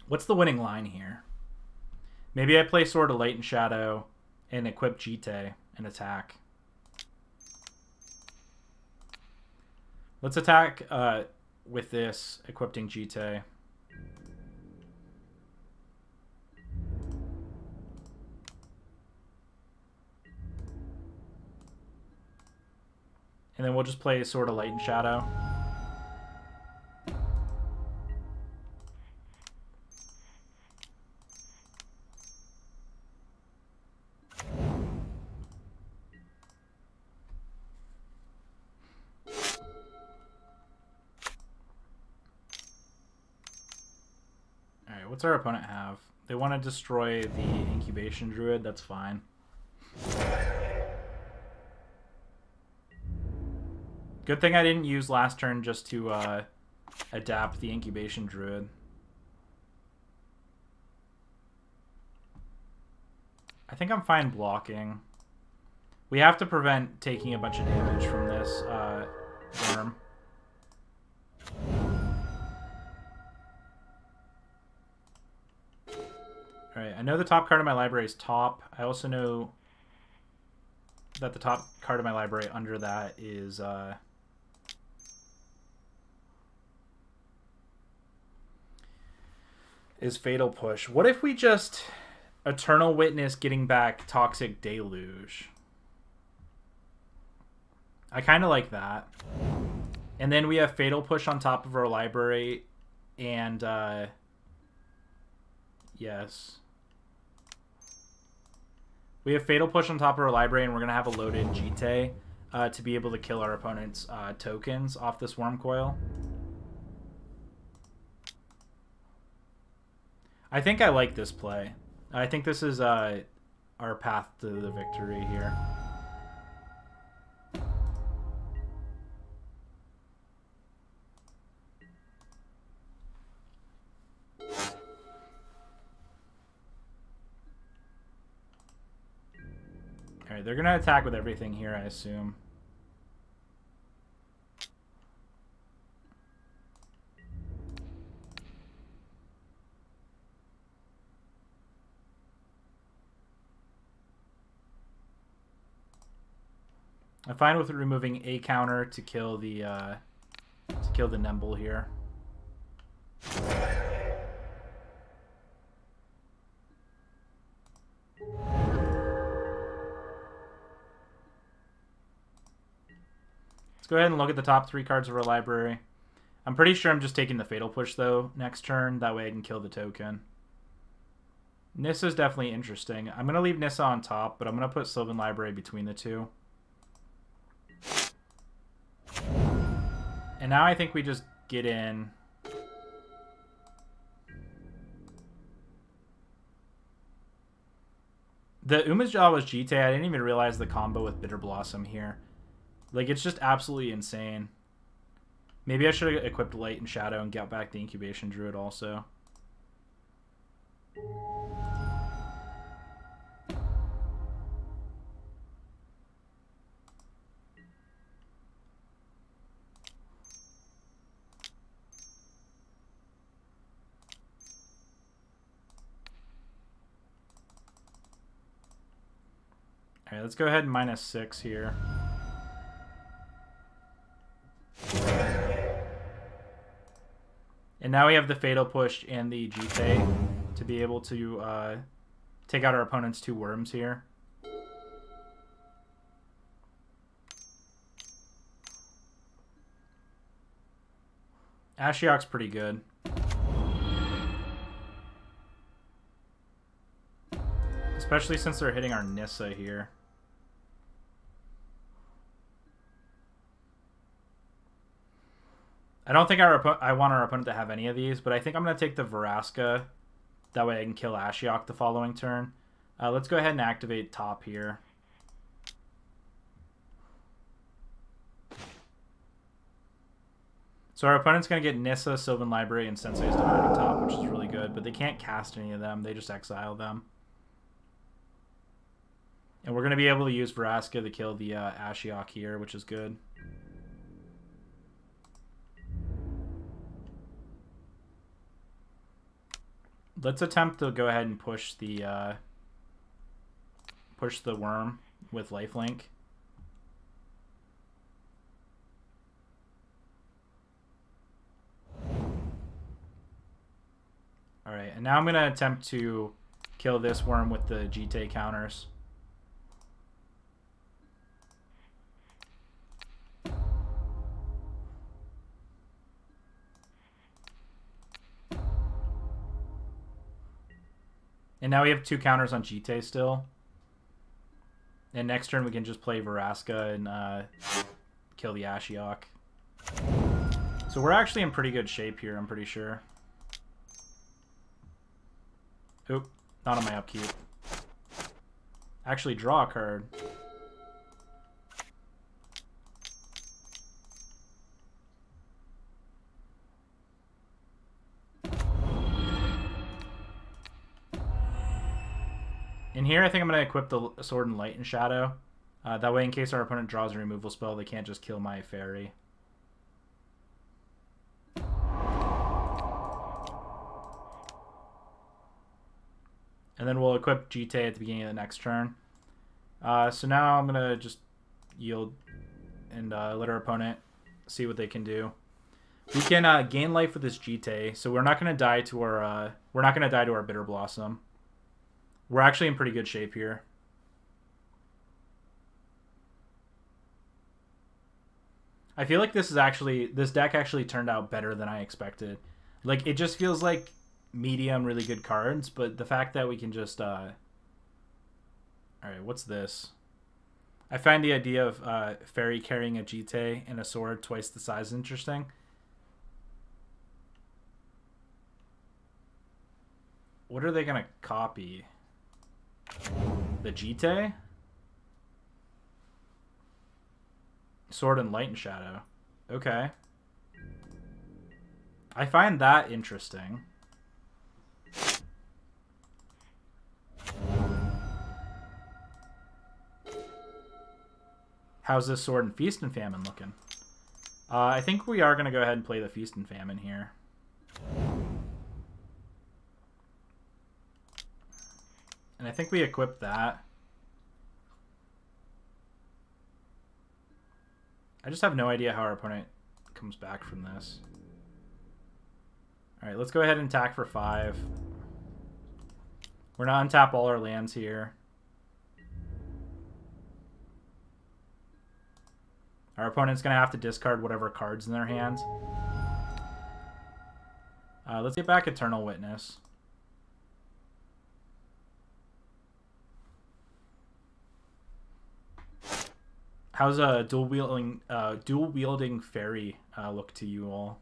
What's the winning line here? Maybe I play Sword of Light and Shadow and equip Jite and attack. Let's attack with this, equipping Jite. And then we'll just play Sword of Light and Shadow. What's our opponent have? They want to destroy the Incubation Druid. That's fine. Good thing I didn't use last turn just to adapt the Incubation Druid. I think I'm fine blocking. We have to prevent taking a bunch of damage from this worm. Alright, I know the top card of my library is top. I also know that the top card of my library under that is Fatal Push. What if we just Eternal Witness getting back Toxic Deluge? I kind of like that. And then we have Fatal Push on top of our library and yes. We have Fatal Push on top of our library, and we're going to have a loaded Jite to be able to kill our opponent's tokens off this Worm Coil. I think I like this play. I think this is our path to the victory here. Alright, they're going to attack with everything here, I assume. I'm fine with removing a counter to kill the Nimble here. Let's go ahead and look at the top 3 cards of our library. I'm pretty sure I'm just taking the Fatal Push, though, next turn. That way I can kill the token. Nissa is definitely interesting. I'm going to leave Nissa on top, but I'm going to put Sylvan Library between the two. And now I think we just get in. The Uma's Jaw was Jite. I didn't even realize the combo with Bitter Blossom here. Like, it's just absolutely insane. Maybe I should have equipped Light and Shadow and got back the Incubation Druid also. Alright, let's go ahead and -6 here. And now we have the Fatal Push and the GT to be able to take out our opponent's 2 worms here. Ashiok's pretty good. Especially since they're hitting our Nissa here. I don't think I want our opponent to have any of these, but I think I'm going to take the Vraska. That way I can kill Ashiok the following turn. Let's go ahead and activate top here. So our opponent's going to get Nissa, Sylvan Library, and Sensei's Dividing Top, which is really good, but they can't cast any of them. They just exile them. And we're going to be able to use Vraska to kill the Ashiok here, which is good. Let's attempt to go ahead and push the worm with lifelink. All right, and now I'm going to attempt to kill this worm with the GT counters. And now we have 2 counters on GT still. And next turn we can just play Vraska and kill the Ashiok. So we're actually in pretty good shape here, I'm pretty sure. Oop, not on my upkeep. Actually draw a card. In here, I think I'm going to equip the Sword and Light and Shadow. That way, in case our opponent draws a removal spell, they can't just kill my Fairy. And then we'll equip GT at the beginning of the next turn. So now I'm going to just yield and let our opponent see what they can do. We can gain life with this GT, so we're not going to die to our Bitter Blossom. We're actually in pretty good shape here. I feel like this deck actually turned out better than I expected. Like, it just feels like medium, really good cards, but the fact that we can just Alright, what's this? I find the idea of Fairy carrying a GT and a sword twice the size interesting. What are they gonna copy? The GT? Sword and Light and Shadow. Okay. I find that interesting. How's this Sword and Feast and Famine looking? I think we are going to go ahead and play the Feast and Famine here. And I think we equip that. I just have no idea how our opponent comes back from this. Alright, let's go ahead and attack for 5. We're going to untap all our lands here. Our opponent's going to have to discard whatever cards in their hands. Let's get back Eternal Witness. How's a dual wielding fairy look to you all?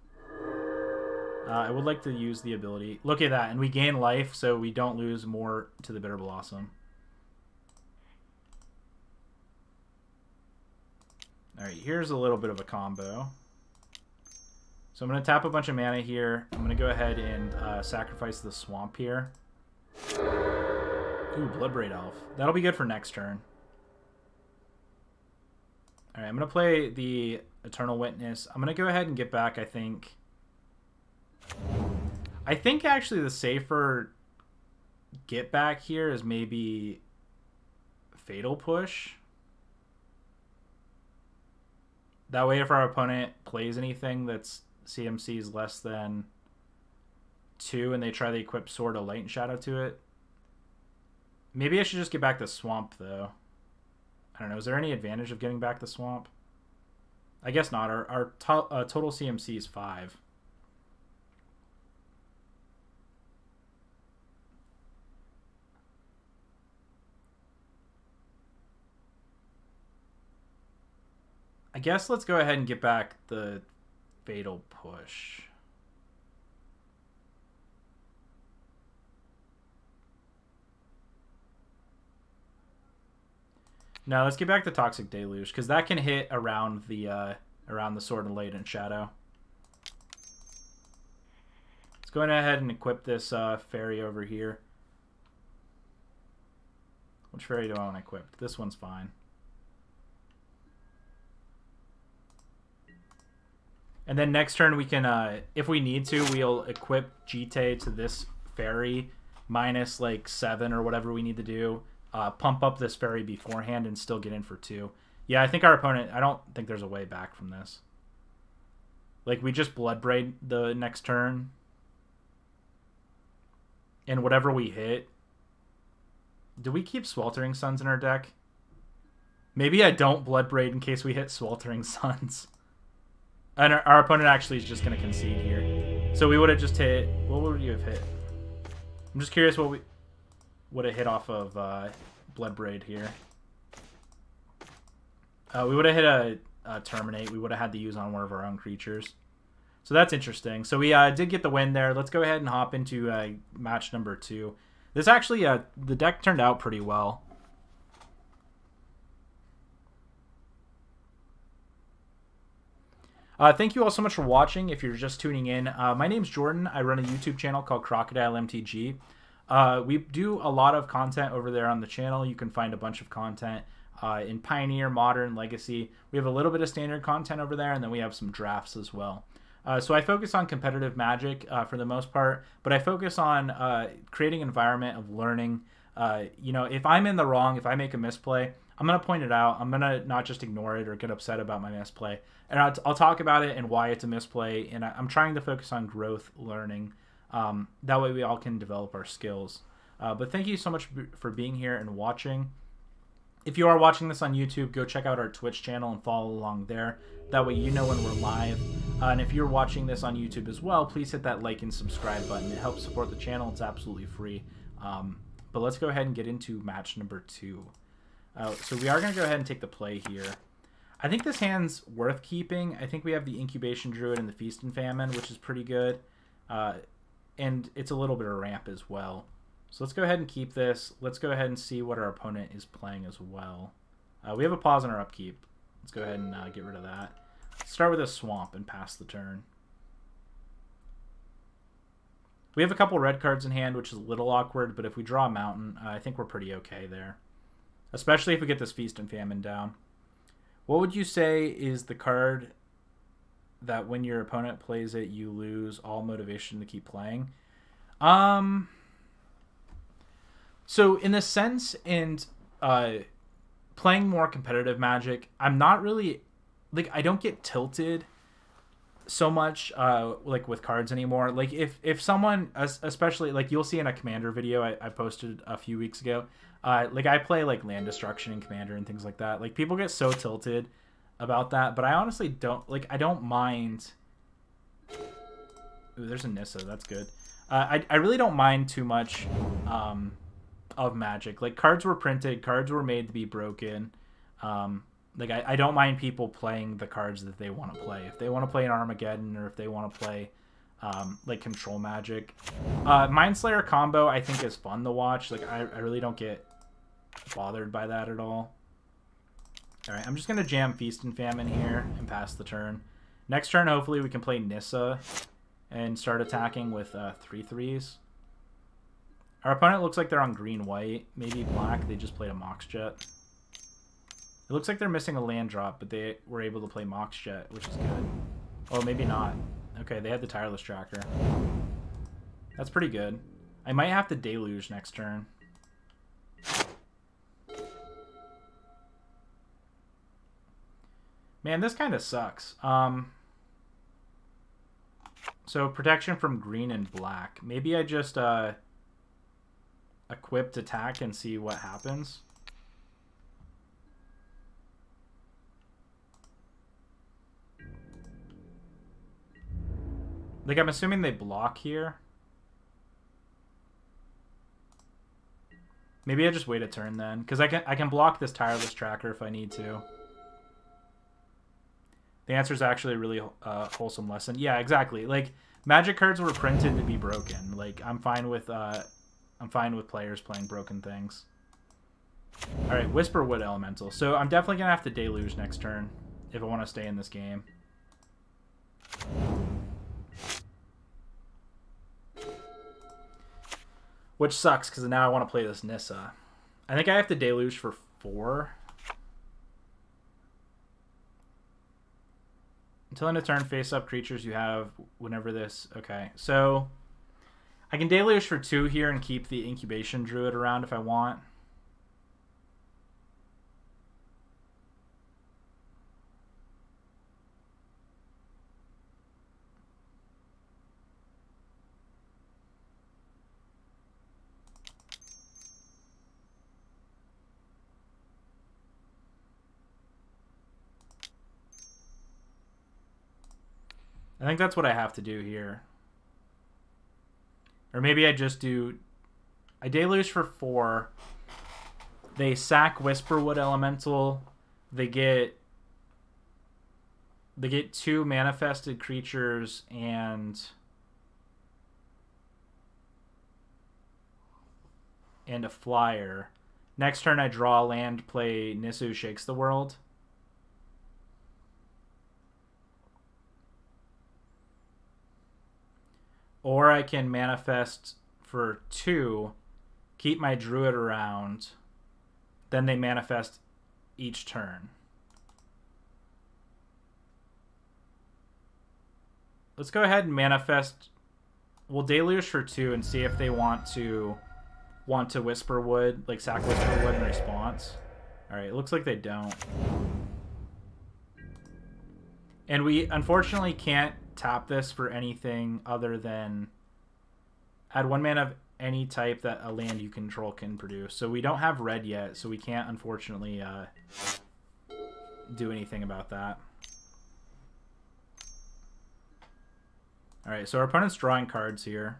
I would like to use the ability. Look at that, and we gain life, so we don't lose more to the Bitter Blossom. All right, here's a little bit of a combo. So I'm going to tap a bunch of mana here. I'm going to go ahead and sacrifice the swamp here. Ooh, Bloodbraid Elf. That'll be good for next turn. All right, I'm going to play the Eternal Witness. I'm going to go ahead and get back, I think actually the safer get back here is maybe Fatal Push. That way if our opponent plays anything that's CMC's less than 2 and they try to equip Sword of Light and Shadow to it. Maybe I should just get back the Swamp, though. I don't know. Is there any advantage of getting back the Swamp? I guess not. Our total CMC is 5. I guess let's go ahead and get back the Fatal Push. No, let's get back the Toxic Deluge, because that can hit around the Sword of Light and Shadow. Let's go ahead and equip this fairy over here. Which fairy do I want to equip? This one's fine. And then next turn we can, if we need to, we'll equip Jite to this fairy minus like 7 or whatever we need to do. Pump up this fairy beforehand and still get in for 2. Yeah, I think our opponent, I don't think there's a way back from this. Like, we just Bloodbraid the next turn. And whatever we hit. Do we keep Sweltering Suns in our deck? Maybe I don't Bloodbraid in case we hit Sweltering Suns. And our opponent actually is just going to concede here. So we would have just hit... What would you have hit? I'm just curious what we would have hit off of Bloodbraid here. We would have hit a Terminate. We would have had to use on one of our own creatures. So that's interesting. So we did get the win there. Let's go ahead and hop into match number 2. This actually, the deck turned out pretty well. Thank you all so much for watching. If you're just tuning in, my name's Jordan. I run a YouTube channel called Crocodile MTG. We do a lot of content over there on the channel. You can find a bunch of content in Pioneer, Modern, Legacy. We have a little bit of standard content over there, and then we have some drafts as well. So I focus on competitive Magic for the most part, but I focus on creating an environment of learning. You know, if I'm in the wrong, if I make a misplay, I'm going to point it out. I'm going to not just ignore it or get upset about my misplay. And I'll talk about it and why it's a misplay. And I'm trying to focus on growth, learning. That way we all can develop our skills. But thank you so much for being here and watching. If you are watching this on YouTube, go check out our Twitch channel and follow along there. That way you know when we're live. And if you're watching this on YouTube as well, please hit that like and subscribe button. It helps support the channel. It's absolutely free. But let's go ahead and get into match number 2. So we are going to go ahead and take the play here. I think this hand's worth keeping. I think we have the Incubation Druid and the Feast and Famine, which is pretty good. And it's a little bit of ramp as well. So let's go ahead and keep this. Let's go ahead and see what our opponent is playing as well. We have a pause on our upkeep. Let's go ahead and get rid of that. Start with a Swamp and pass the turn. We have a couple red cards in hand, which is a little awkward, but if we draw a Mountain, I think we're pretty okay there. Especially if we get this Feast and Famine down. What would you say is the card that when your opponent plays it, you lose all motivation to keep playing? So in the sense, and playing more competitive Magic, I'm not really, like, I don't get tilted so much like with cards anymore. Like if someone, especially like you'll see in a Commander video I posted a few weeks ago, like I play like land destruction in Commander and things like that. Like people get so tilted about that, but I honestly don't, like, I don't mind. Ooh, there's a Nissa, that's good. I really don't mind too much of Magic. Like cards were printed, cards were made to be broken. Like I don't mind people playing the cards that they want to play. If they want to play an Armageddon or if they want to play like Control Magic. Mindslayer combo I think is fun to watch. Like I really don't get bothered by that at all. Alright, I'm just going to jam Feast and Famine here and pass the turn. Next turn, hopefully we can play Nissa and start attacking with 3/3s. Our opponent looks like they're on green-white, maybe black. They just played a Mox Jet. It looks like they're missing a land drop, but they were able to play Mox Jet, which is good. Oh, maybe not. Okay, they had the Tireless Tracker. That's pretty good. I might have to Deluge next turn. Man, this kind of sucks. So protection from green and black. Maybe I just equipped attack and see what happens. Like, I'm assuming they block here. Maybe I just wait a turn then, because I can block this Tireless Tracker if I need to. The answer is actually a really wholesome lesson. Yeah, exactly. Like, Magic cards were printed to be broken. Like, I'm fine with players playing broken things. All right, Whisperwood Elemental. So I'm definitely gonna have to Deluge next turn if I want to stay in this game. Which sucks, because now I want to play this Nissa. I think I have to Deluge for 4. Until end of turn, face up creatures you have whenever this... Okay, so I can Deluge for 2 here and keep the Incubation Druid around if I want. I think that's what I have to do here. Or maybe I just do... I Deluge for 4. They sack Whisperwood Elemental. They get 2 manifested creatures and a flyer. Next turn I draw a land, play Nissa Who Shakes the World. Or I can manifest for 2, keep my Druid around, then they manifest each turn. Let's go ahead and manifest. We'll Deluge for 2 and see if they want to Whisperwood, like sack Whisperwood in response. Alright, it looks like they don't. And we unfortunately can't tap this for anything other than add 1 mana of any type that a land you control can produce. So we don't have red yet, so we can't unfortunately do anything about that. Alright, so our opponent's drawing cards here.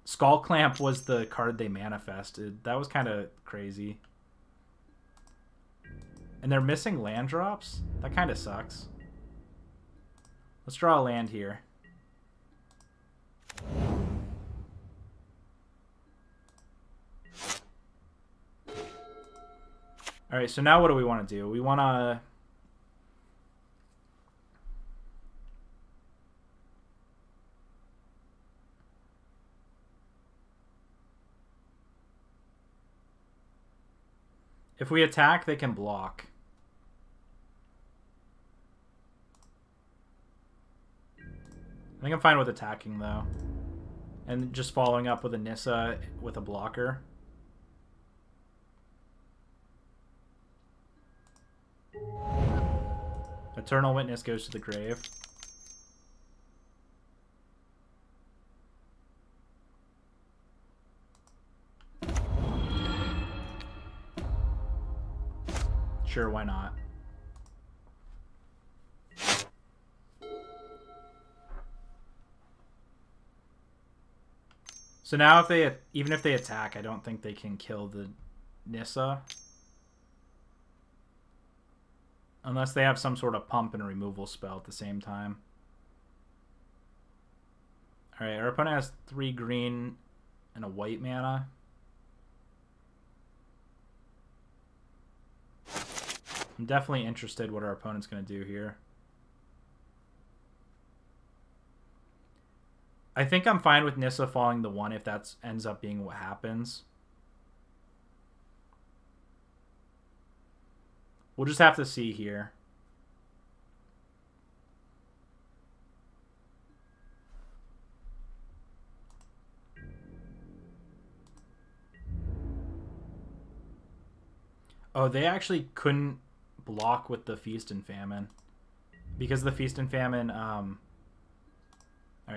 Skull Clamp was the card they manifested. That was kind of crazy. And they're missing land drops? That kind of sucks. Let's draw a land here. Alright, so now what do we want to do? We want to... If we attack, they can block. I think I'm fine with attacking, though. And just following up with a Nissa with a blocker. Eternal Witness goes to the grave. Sure, why not? So now if they, even if they attack, I don't think they can kill the Nissa. Unless they have some sort of pump and removal spell at the same time. Alright, our opponent has 3 green and a white mana. I'm definitely interested what our opponent's going to do here. I think I'm fine with Nissa falling the 1 if that ends up being what happens. We'll just have to see here. Oh, they actually couldn't block with the Feast and Famine. Because the Feast and Famine... Alright,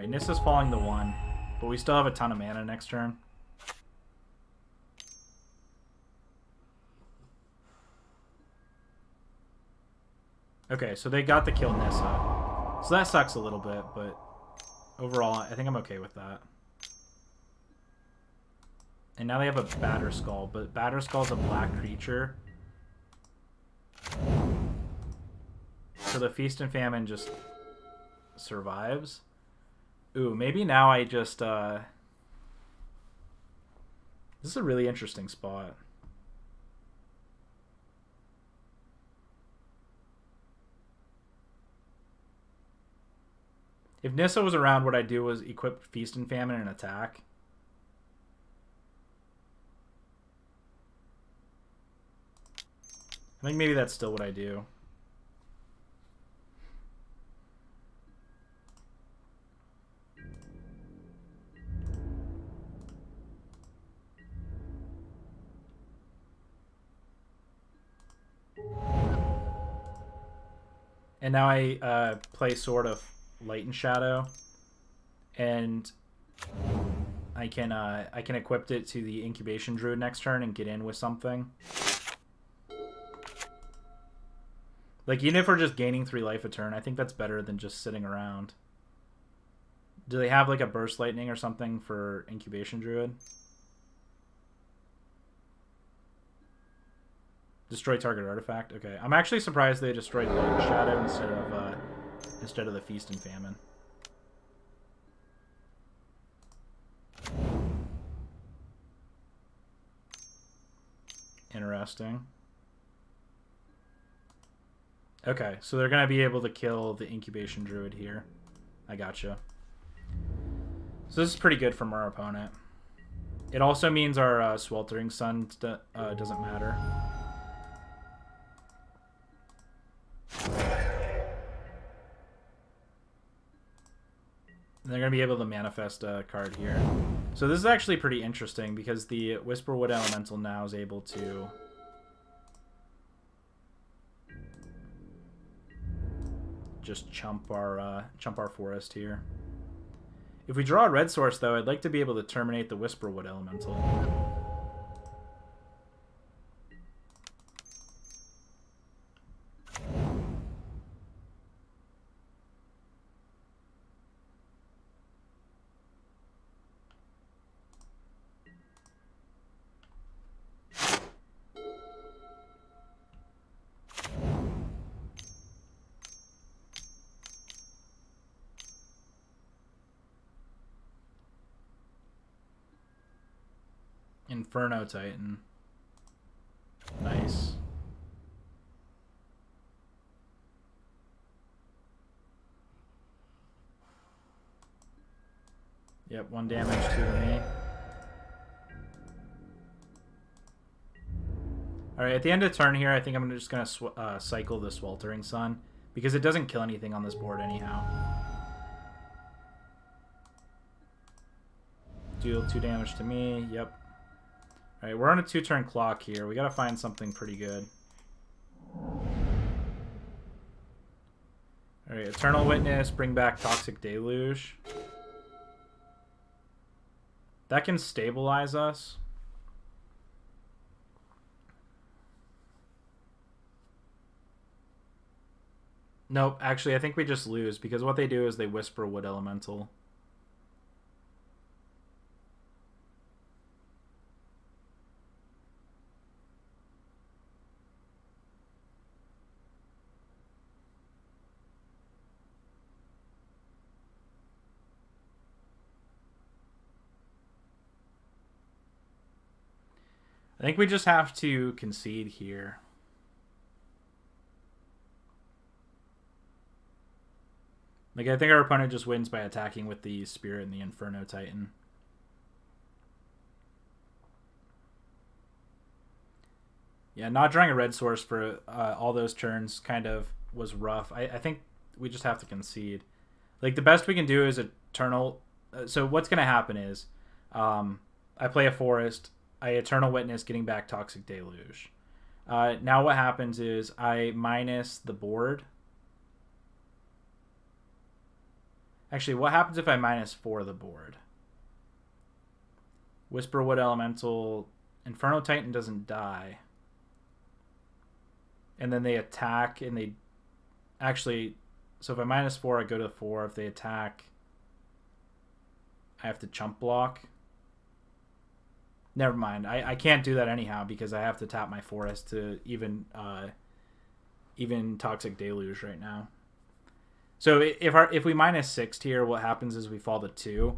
Nissa's falling the 1. But we still have a ton of mana next turn. Okay, so they got to kill Nissa. So that sucks a little bit, but overall, I think I'm okay with that. And now they have a Batterskull, but Batterskull's a black creature. So the Feast and Famine just survives. Ooh, maybe now I just... This is a really interesting spot. If Nissa was around, what I'd do was equip Feast and Famine and attack. I think maybe that's still what I do. And now I play Sword of Light and Shadow, and I can equip it to the Incubation Druid next turn and get in with something. Like, even if we're just gaining 3 life a turn, I think that's better than just sitting around. Do they have like a Burst Lightning or something for Incubation Druid? Destroy target artifact. Okay, I'm actually surprised they destroyed Light and Shadow instead of the Feast and Famine. Interesting. Okay, so they're gonna be able to kill the Incubation Druid here. I gotcha. So this is pretty good from our opponent. It also means our Sweltering Sun doesn't matter. And they're going to be able to manifest a card here. So this is actually pretty interesting because the Whisperwood Elemental now is able to... just chump our forest here. If we draw a red source, though, I'd like to be able to terminate the Whisperwood Elemental. Inferno Titan. Nice. Yep, 1 damage to me. Alright, at the end of turn here, I think I'm just going to cycle the Sweltering Sun, because it doesn't kill anything on this board anyhow. Deal 2 damage to me, yep. Alright, we're on a 2-turn clock here. We gotta find something pretty good. Alright, Eternal Witness, bring back Toxic Deluge. That can stabilize us. Nope, actually I think we just lose, because what they do is they Whisper Wood Elemental. I think we just have to concede here. Like, I think our opponent just wins by attacking with the Spirit and the Inferno Titan. Yeah, not drawing a red source for all those turns kind of was rough. I think we just have to concede. Like, the best we can do is Eternal. So what's going to happen is I play a Forest. I Eternal Witness, getting back Toxic Deluge. Now what happens is I minus the board. Actually, what happens if I minus 4 the board? Whisperwood Elemental. Inferno Titan doesn't die. And then they attack, and they... Actually, so if I minus 4, I go to 4. If they attack, I have to chump block. Never mind. I can't do that anyhow because I have to tap my Forest to even Toxic Deluge right now. So if we minus 6 here, what happens is we fall to 2.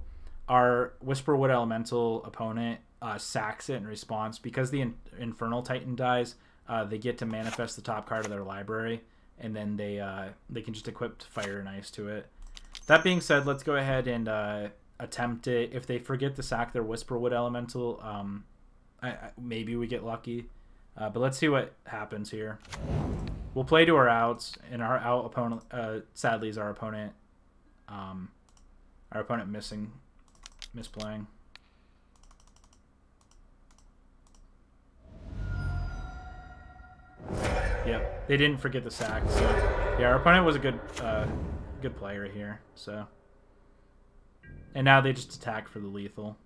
Our Whisperwood Elemental opponent sacks it in response. Because the Infernal Titan dies, they get to manifest the top card of their library, and then they can just equip Fire and Ice to it. That being said, let's go ahead and attempt it. If they forget to sack their Whisperwood Elemental, maybe we get lucky. But let's see what happens here. We'll play to our outs, and our out opponent, sadly, is our opponent. Our opponent misplaying. Yep, they didn't forget the sack. So yeah, our opponent was a good player here. So, and now they just attack for the lethal.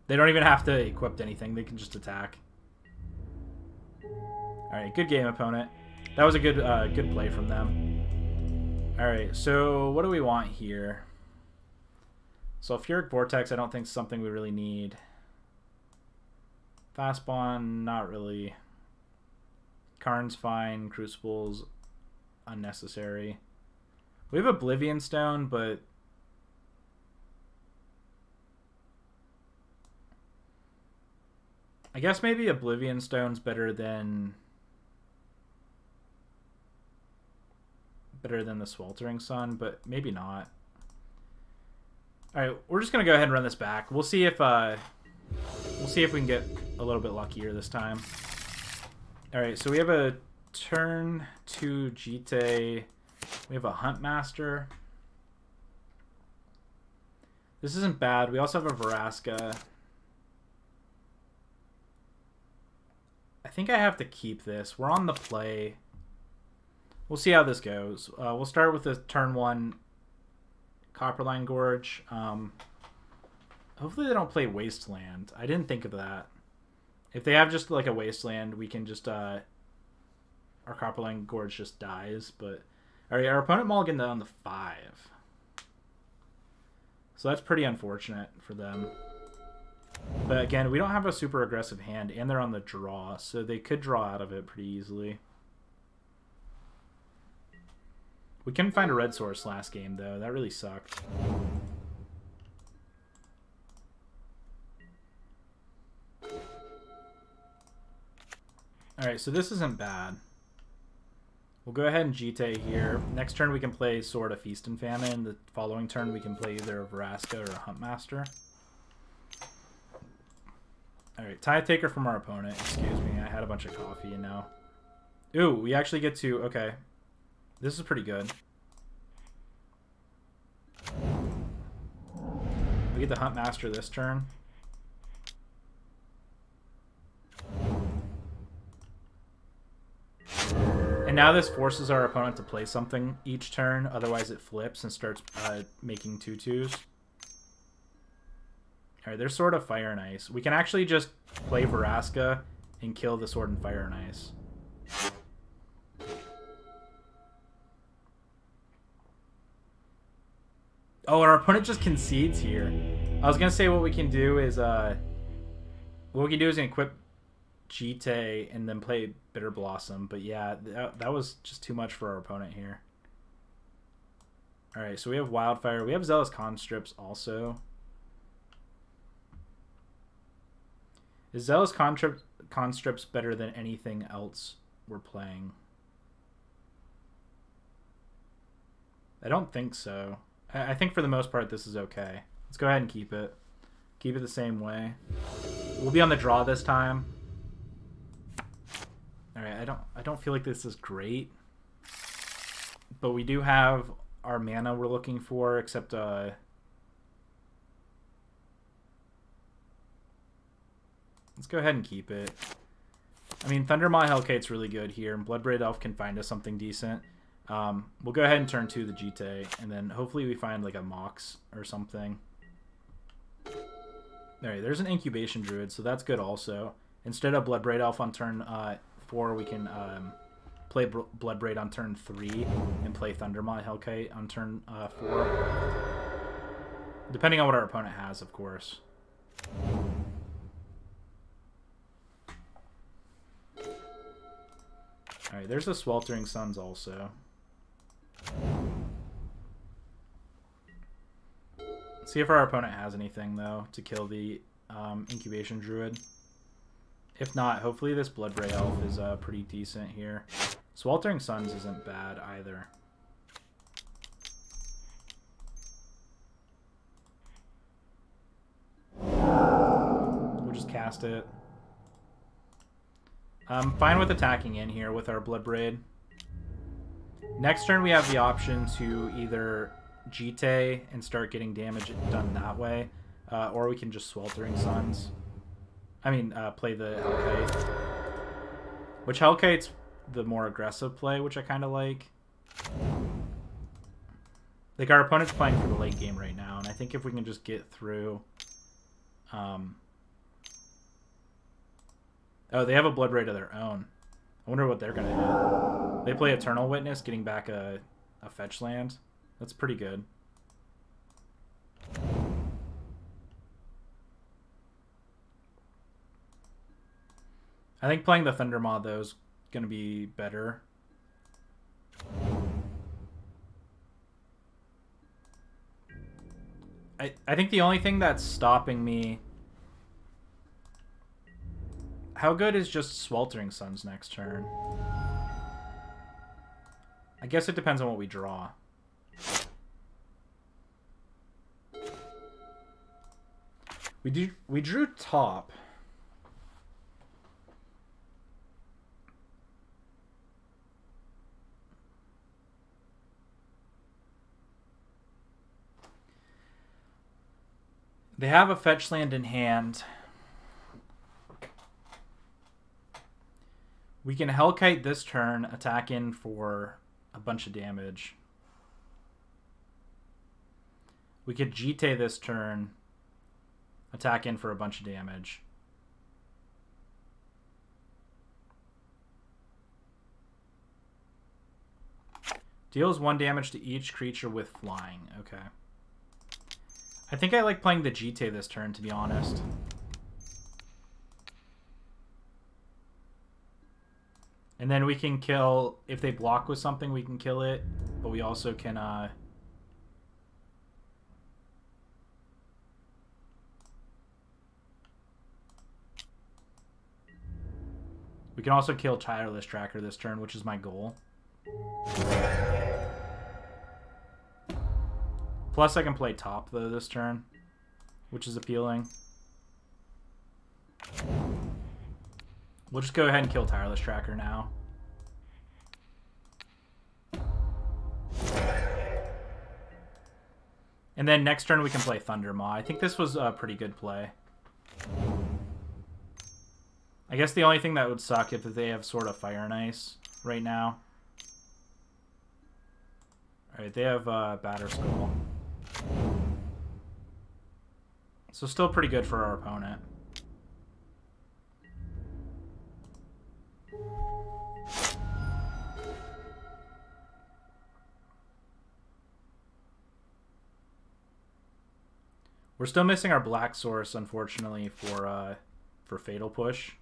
They don't even have to equip anything. They can just attack. All right, good game, opponent. That was a good play from them. All right, so what do we want here? So Sulfuric Vortex, I don't think is something we really need. Fast Bond, not really. Karn's fine. Crucible's unnecessary. We have Oblivion Stone, but I guess maybe Oblivion Stone's better than the Sweltering Sun, but maybe not. All right, we're just gonna go ahead and run this back. We'll see if we can get a little bit luckier this time. All right, so we have a turn 2 Jite. We have a Huntmaster. This isn't bad. We also have a Vraska. I think I have to keep this. We're on the play. We'll see how this goes. We'll start with the turn 1 Copperline Gorge. Hopefully they don't play Wasteland. I didn't think of that. If they have just like a Wasteland, we can just our Copperline Gorge just dies. But all right, our opponent mulliganed on the 5, so that's pretty unfortunate for them. But again, we don't have a super aggressive hand, and they're on the draw, so they could draw out of it pretty easily. We couldn't find a red source last game, though. That really sucked. Alright, so this isn't bad. We'll go ahead and Jite here. Next turn we can play Sword of Feast and Famine. The following turn we can play either a Vraska or a Huntmaster. Alright, Tide Taker from our opponent. Excuse me, I had a bunch of coffee and now... Ooh, we actually get to... Okay. This is pretty good. We get the Huntmaster this turn. And now this forces our opponent to play something each turn, otherwise it flips and starts making 2/2s. Alright, there's Sword of Fire and Ice. We can actually just play Vraska and kill the Sword and Fire and Ice. Oh, and our opponent just concedes here. I was gonna say what we can do is equip Jite and then play Bitter Blossom, but yeah, that was just too much for our opponent here. Alright, so we have Wildfire. We have Zealous Conscripts also. Is Zealous Conscripts better than anything else we're playing? I don't think so. I think for the most part this is okay. Let's go ahead and keep it. Keep it the same way. We'll be on the draw this time. All right, I don't feel like this is great, but we do have our mana we're looking for, except let's go ahead and keep it. I mean, Thundermaw Hellkite's really good here, and Bloodbraid Elf can find us something decent. We'll go ahead and turn to the GT, and then hopefully we find like a Mox or something. Alright, there's an Incubation Druid, so that's good also. Instead of Bloodbraid Elf on turn 4, we can play Bloodbraid on turn 3 and play Thundermaw Hellkite on turn 4. Depending on what our opponent has, of course. Alright, there's the Sweltering Suns also. Let's see if our opponent has anything, though, to kill the Incubation Druid. If not, hopefully this Bloodbraid Elf is pretty decent here. Sweltering Suns isn't bad either. We'll just cast it. I'm fine with attacking in here with our Bloodbraid. Next turn we have the option to either GT and start getting damage done that way, or we can just Sweltering Suns. I mean, play the Hellkite. Which Hellkite's the more aggressive play, which I kind of like. Like, our opponent's playing for the late game right now, and I think if we can just get through... Oh, they have a Bloodbraid of their own. I wonder what they're going to hit. They play Eternal Witness, getting back a fetch land. That's pretty good. I think playing the Thundermaw, though, is going to be better. I think the only thing that's stopping me... How good is just Sweltering Suns next turn? I guess it depends on what we draw. We drew top. They have a fetch land in hand. We can Hellkite this turn, attack in for a bunch of damage. We could GT this turn, attack in for a bunch of damage. Deals 1 damage to each creature with flying. Okay. I think I like playing the GT this turn, to be honest. And then we can kill, if they block with something, we can kill it. But we also can, we can also kill Tireless Tracker this turn, which is my goal. Plus I can play top, though, this turn, which is appealing. We'll just go ahead and kill Tireless Tracker now. And then next turn we can play Thundermaw. I think this was a pretty good play. I guess the only thing that would suck if they have Sword of Fire and Ice right now. Alright, they have Batterskull. So still pretty good for our opponent. We're still missing our black source, unfortunately, for Fatal Push.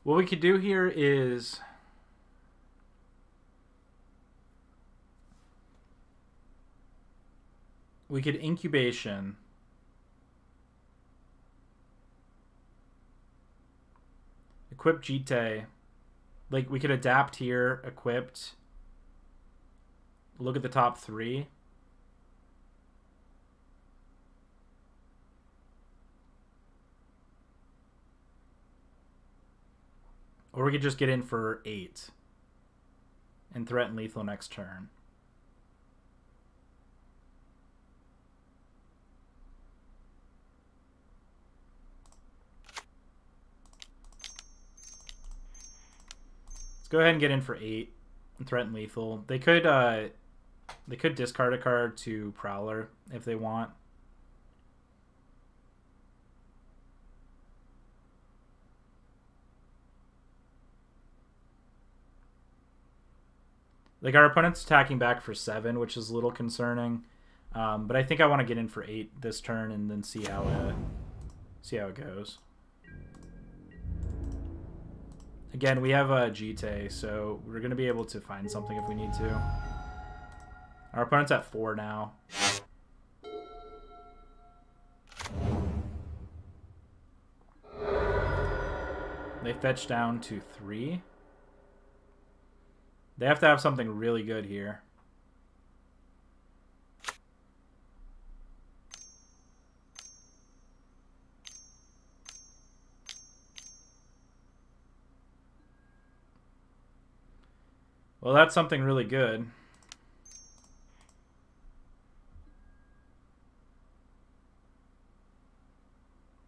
What we could do here is we could incubation. Equip Jite. Like, we could adapt here, equipped. Look at the top 3. Or we could just get in for 8 and threaten lethal next turn. Let's go ahead and get in for 8 and threaten lethal. They could discard a card to Prowler if they want. Like, our opponent's attacking back for 7, which is a little concerning. But I think I want to get in for 8 this turn and then see how it goes. Again, we have a Jite, so we're going to be able to find something if we need to. Our opponent's at 4 now. They fetch down to 3. They have to have something really good here. Well, that's something really good.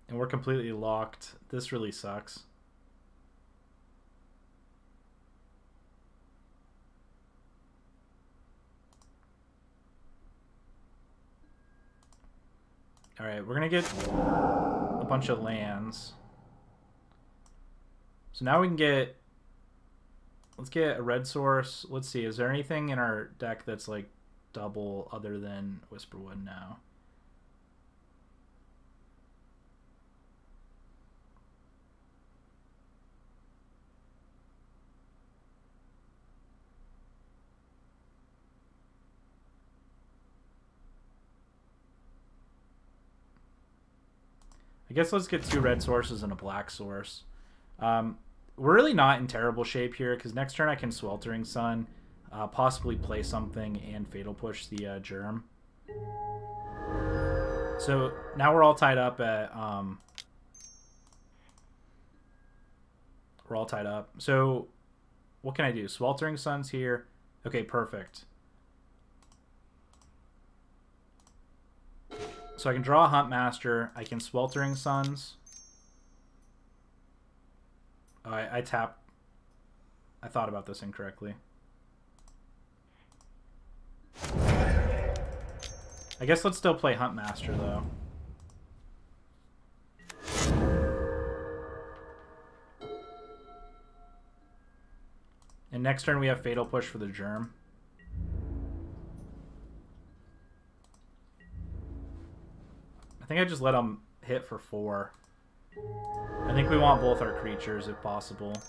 And we're completely locked. This really sucks. Alright, we're going to get a bunch of lands. So now we can get... Let's get a red source. Let's see, is there anything in our deck that's like double other than Whisperwood now? I guess let's get 2 red sources and a black source. We're really not in terrible shape here because next turn I can Sweltering Sun, possibly play something, and Fatal Push the Germ. So now we're all tied up at... we're all tied up. So what can I do? Sweltering Sun's here. Okay, perfect. So I can draw a Huntmaster. I can Sweltering Suns. Oh, I tapped. I thought about this incorrectly. I guess let's still play Huntmaster, though. And next turn we have Fatal Push for the Germ. I think I just let him hit for 4. I think we want both our creatures if possible.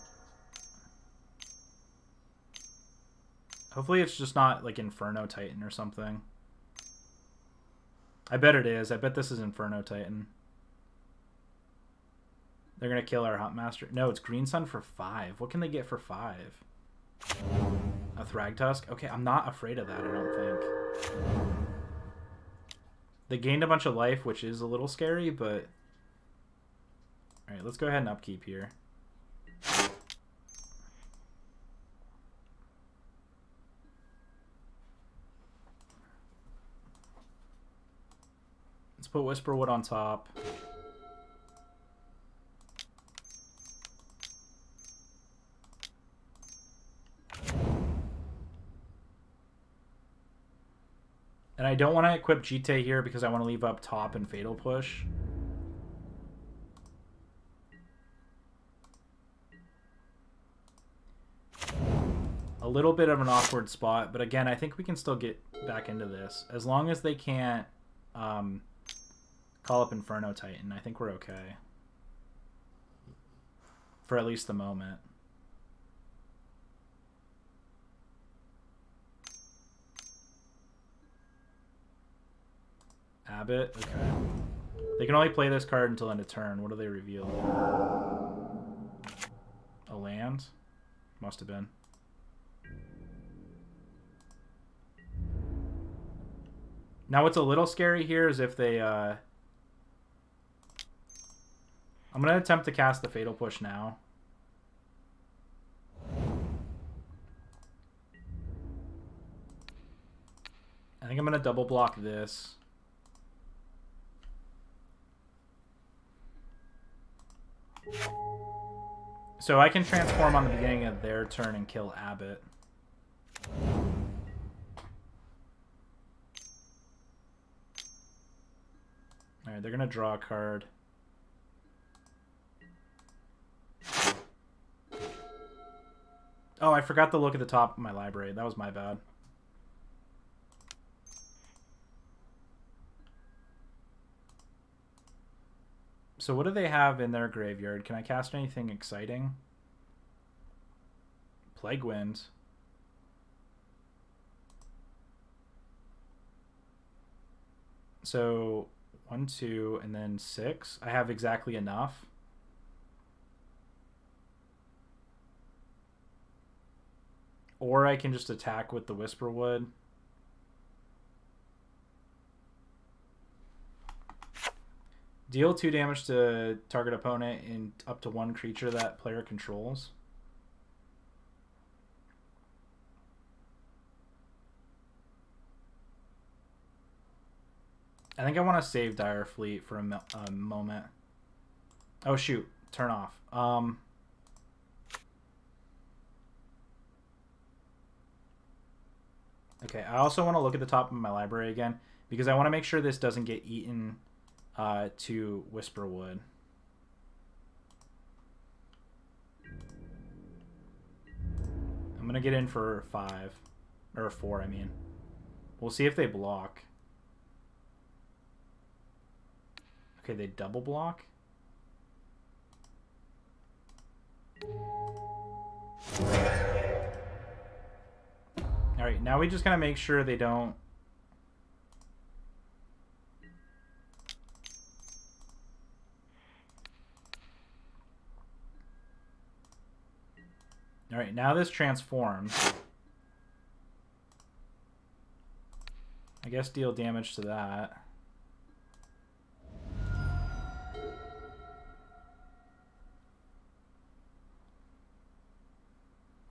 Hopefully it's just not like Inferno Titan or something. I bet it is. I bet this is Inferno Titan. They're going to kill our Huntmaster. No, it's Green Sun for 5. What can they get for 5? A Thragtusk? Okay, I'm not afraid of that, I don't think. They gained a bunch of life, which is a little scary, but... Alright, let's go ahead and upkeep here. Let's put Whisperwood on top. And I don't want to equip Jite here because I want to leave up top and Fatal Push. A little bit of an awkward spot, but again, I think we can still get back into this. As long as they can't call up Inferno Titan, I think we're okay. for at least the moment. Abbott, okay. They can only play this card until end of turn. What do they reveal? A land? Must have been. Now what's a little scary here is if they... I'm going to attempt to cast the Fatal Push now. I think I'm going to double block this. So I can transform on the beginning of their turn and kill Abbott. Alright, they're going to draw a card. Oh, I forgot to look at the top of my library. That was my bad. So what do they have in their graveyard? Can I cast anything exciting? Plague Wind. So 1, 2, and then 6. I have exactly enough. Or I can just attack with the Whisperwood. Deal 2 damage to target opponent and up to 1 creature that player controls. I think I want to save Dire Fleet for a moment. Oh shoot, turn off. Okay, I also want to look at the top of my library again because I want to make sure this doesn't get eaten to Whisperwood. I'm gonna get in for 5 or 4. I mean, we'll see if they block. Okay, they double block. All right, now we just gotta make sure they don't. All right, now this transforms. I guess deal damage to that.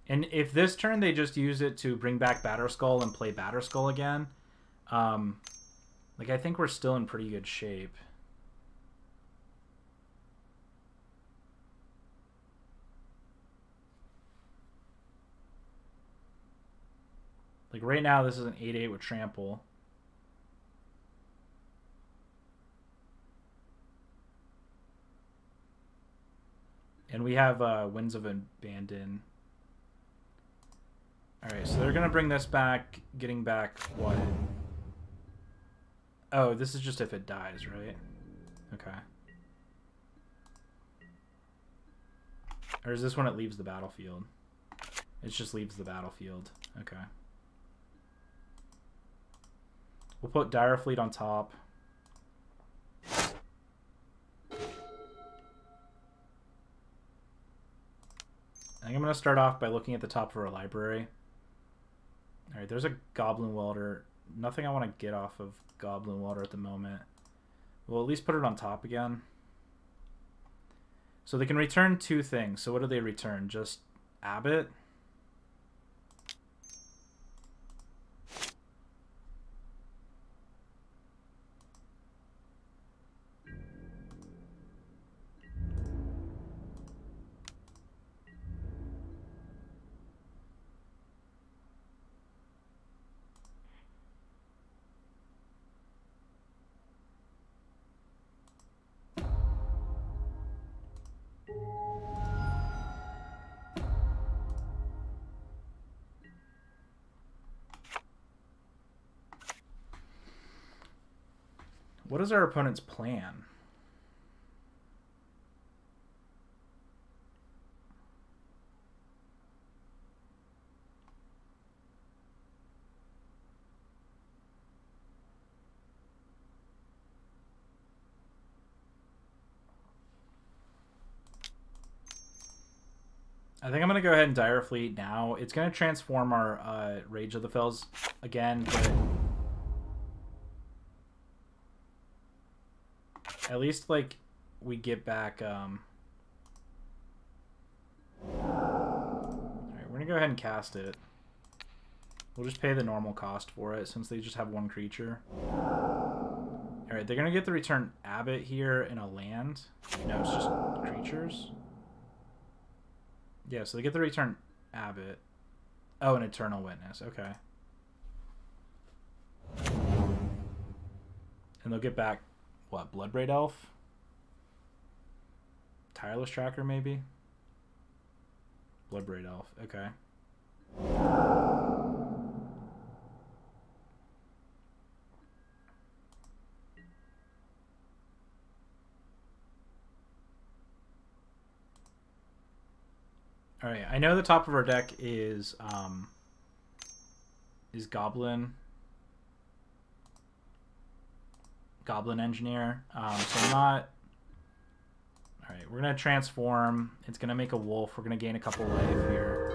And if this turn they just use it to bring back Batterskull and play Batterskull again, like I think we're still in pretty good shape. Like right now this is an 8/8 with Trample. And we have Winds of Abandon. Alright, so they're going to bring this back, getting back what? Oh, this is just if it dies, right? Okay. Or is this when it leaves the battlefield? It just leaves the battlefield. Okay. We'll put Dire Fleet on top. I think I'm going to start off by looking at the top of our library. Alright, there's a Goblin Welder. Nothing I want to get off of Goblin Welder at the moment. We'll at least put it on top again. So they can return 2 things. So what do they return? Just Abbott? What is our opponent's plan? I think I'm going to go ahead and Dire Fleet now. It's going to transform our Rage of the Fells again, but at least, like, we get back... Alright, we're going to go ahead and cast it. We'll just pay the normal cost for it since they just have one creature. Alright, they're going to get the return Abbot here in a land. No, it's just creatures. Yeah, so they get the return Abbot. Oh, an Eternal Witness. Okay. And they'll get back, what, Bloodbraid Elf? Tireless Tracker, maybe? Bloodbraid Elf. Okay. Alright, I know the top of our deck is Goblin Engineer. So I'm not... Alright, we're going to transform. It's going to make a wolf. We're going to gain a couple life here.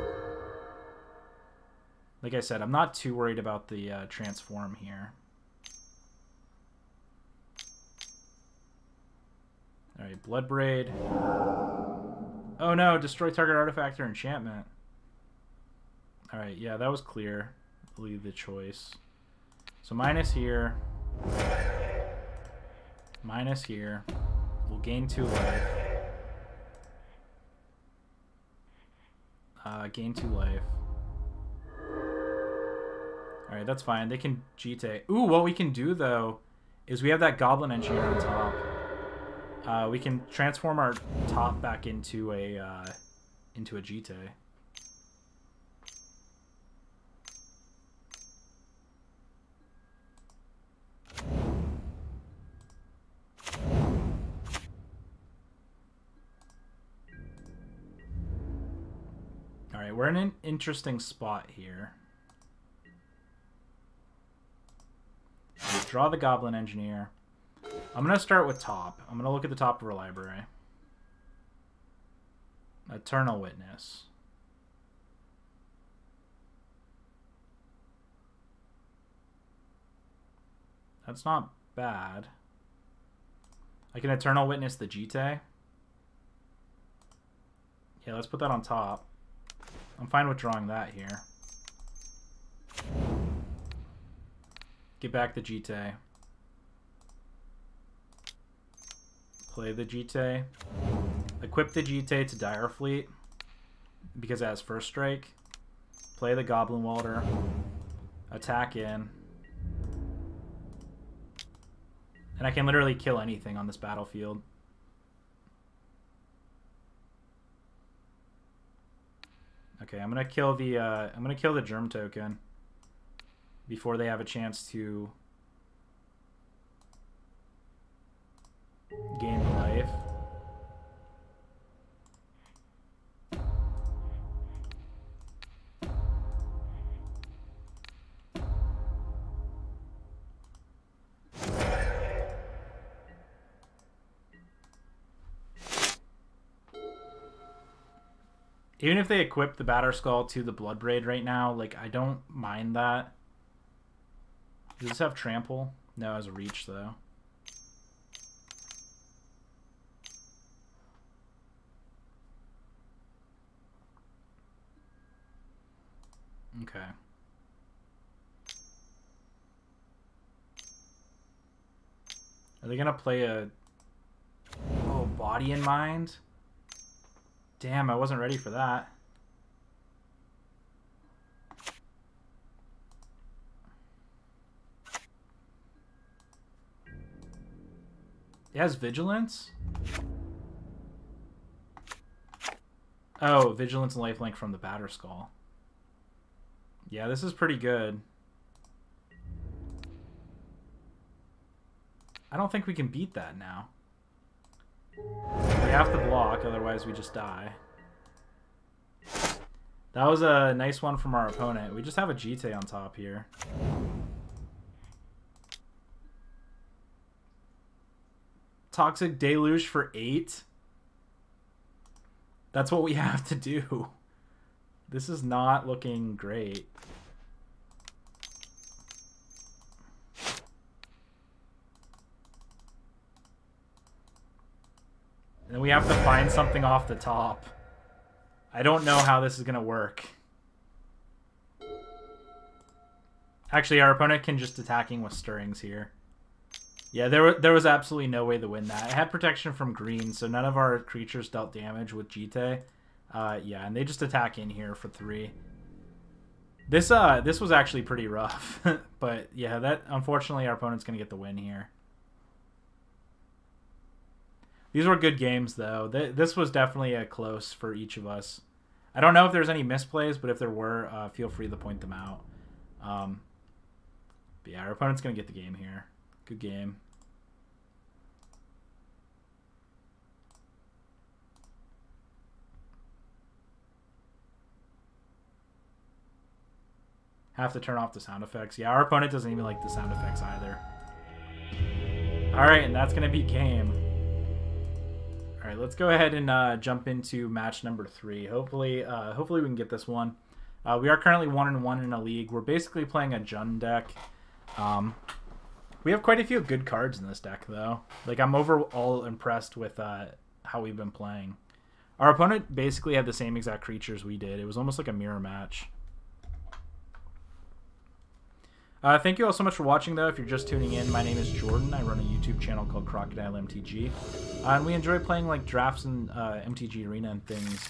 Like I said, I'm not too worried about the transform here. Alright, Bloodbraid. Oh no, destroy target artifact or enchantment. Alright, yeah, that was clear. Leave the choice. So minus here. Minus here. We'll gain 2 life. Gain 2 life. Alright, that's fine. They can GT. Ooh, what we can do though is we have that Goblin Engineer on top. We can transform our top back into a GT. All right, we're in an interesting spot here. We'll draw the Goblin Engineer. I'm going to start with top. I'm going to look at the top of our library. Eternal Witness. That's not bad. I can Eternal Witness the GT. Yeah, let's put that on top. I'm fine with drawing that here. Get back the GT. Play the GT. Equip the GT to Dire Fleet because it has first strike. Play the Goblin Welder. Attack in. And I can literally kill anything on this battlefield. Okay, I'm gonna kill the Germ token before they have a chance to gain the life. Even if they equip the Batterskull to the Bloodbraid right now, like, I don't mind that. Does this have Trample? No, it has a Reach, though. Okay. Are they gonna play a... Oh, Body in Mind? Damn, I wasn't ready for that. It has Vigilance? Oh, Vigilance and Lifelink from the Batterskull. Yeah, this is pretty good. I don't think we can beat that now. We have to block, otherwise we just die. That was a nice one from our opponent. We just have a GT on top here. Toxic Deluge for 8? That's what we have to do. This is not looking great. And we have to find something off the top. I don't know how this is going to work. Actually, our opponent can just attacking with stirrings here. Yeah, there was absolutely no way to win that. It had protection from green, so none of our creatures dealt damage with Jite. Yeah, and they just attack in here for 3. This was actually pretty rough. But yeah, that unfortunately our opponent's going to get the win here. These were good games, though. This was definitely a close for each of us. I don't know if there's any misplays, but if there were, feel free to point them out. But yeah, our opponent's going to get the game here. Good game. Have to turn off the sound effects. Yeah, our opponent doesn't even like the sound effects either. Alright, and that's going to be game. Alright, let's go ahead and jump into match number 3. Hopefully we can get this one. We are currently 1-1 in a league. We're basically playing a Jund deck. We have quite a few good cards in this deck, though. Like, I'm overall impressed with how we've been playing. Our opponent basically had the same exact creatures we did. It was almost like a mirror match. Thank you all so much for watching, though. If you're just tuning in, my name is Jordan. I run a YouTube channel called Crocodile MTG. And we enjoy playing like drafts and MTG Arena and things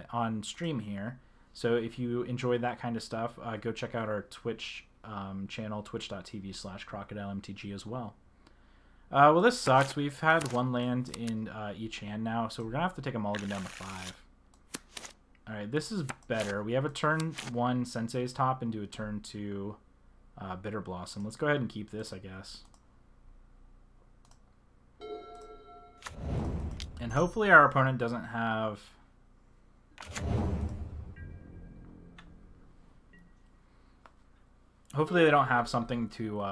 on stream here. So if you enjoy that kind of stuff, go check out our Twitch channel, twitch.tv/crocodilemtg as well. Well, this sucks. We've had 1 land in each hand now, so we're going to have to take a mulligan down to 5. Alright, this is better. We have a turn 1 Sensei's Top into a turn 2 Bitter Blossom. Let's go ahead and keep this, I guess. And hopefully our opponent doesn't have... Hopefully they don't have something to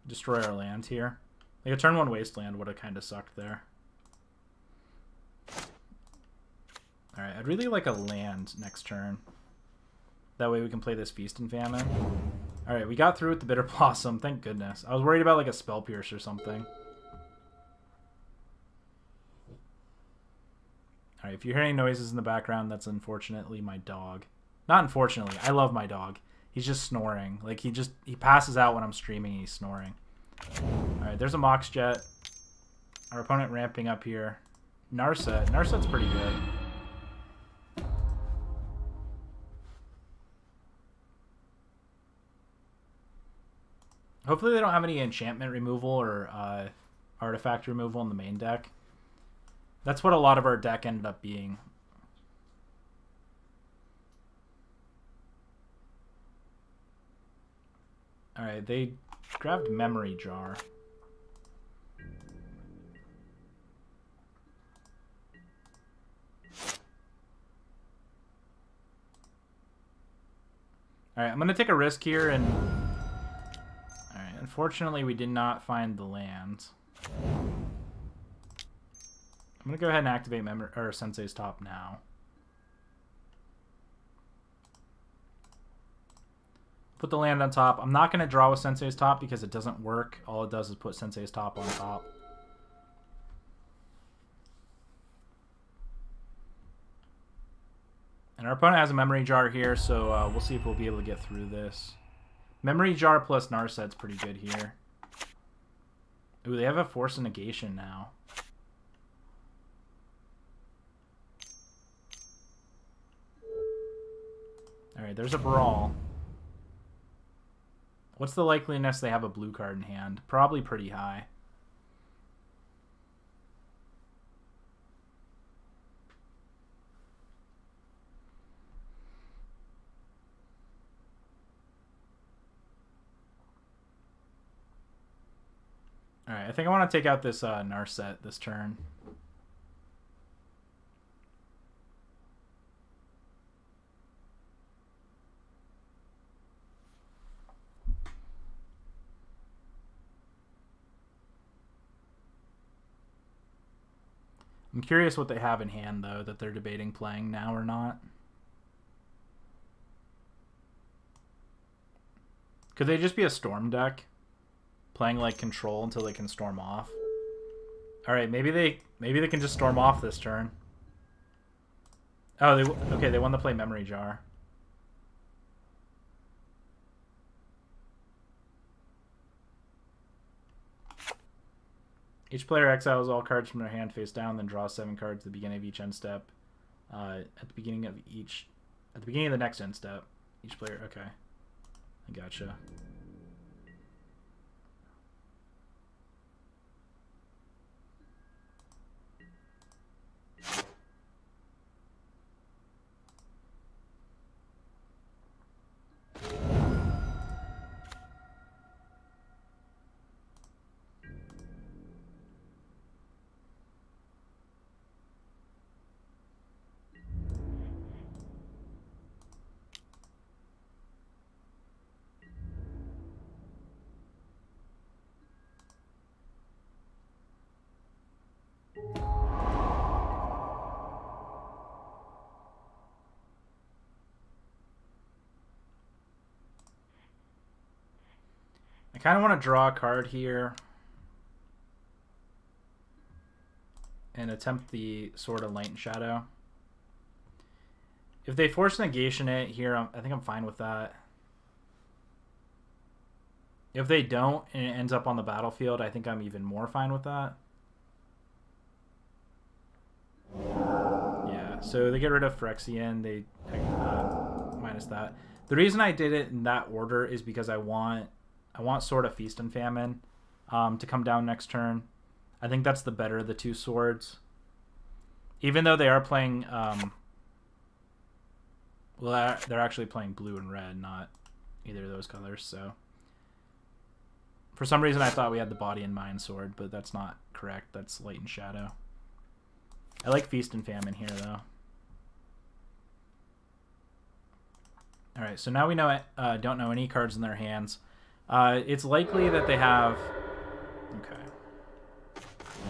destroy our land here. Like a turn 1 Wasteland would have kind of sucked there. Alright, I'd really like a land next turn. That way we can play this Feast and Famine. Alright, we got through with the Bitter Blossom, thank goodness. I was worried about like a Spell Pierce or something. Alright, if you hear any noises in the background, that's unfortunately my dog. Not unfortunately, I love my dog. He's just snoring. Like, he passes out when I'm streaming and he's snoring. Alright, there's a Mox Jet. Our opponent ramping up here. Narset. Narset's pretty good. Hopefully they don't have any enchantment removal or artifact removal in the main deck. That's what a lot of our deck ended up being. Alright, they grabbed Memory Jar. Alright, I'm going to take a risk here and... Alright, unfortunately we did not find the land. I'm going to go ahead and activate Sensei's Top now. Put the land on top. I'm not going to draw with Sensei's Top because it doesn't work. All it does is put Sensei's Top on top. And our opponent has a Memory Jar here, so we'll see if we'll be able to get through this. Memory Jar plus Narset's pretty good here. Ooh, they have a Force of Negation now. Alright, there's a Brawl. What's the likeliness they have a blue card in hand? Probably pretty high. Alright, I think I want to take out this Narset this turn. I'm curious what they have in hand, though, that they're debating playing now or not. Could they just be a Storm deck? Playing, like, Control until they can Storm off? Alright, maybe they can just Storm off this turn. Oh, okay, they won the play Memory Jar. Each player exiles all cards from their hand face down, then draws 7 cards at the beginning of each end step. At the beginning of the next end step. Each player, okay. I gotcha. I kind of want to draw a card here and attempt the Sword of Light and Shadow. If they force negation it here, I think I'm fine with that. If they don't and it ends up on the battlefield, I think I'm even more fine with that. Yeah, so they get rid of Phyrexian, they minus that. The reason I did it in that order is because I want Sword of Feast and Famine to come down next turn. I think that's the better of the two swords. Even though they are playing... well, they're actually playing blue and red, not either of those colors, so... For some reason I thought we had the Body and Mind sword, but that's not correct. That's Light and Shadow. I like Feast and Famine here, though. Alright, so now we know don't know any cards in their hands. It's likely that they have... Okay.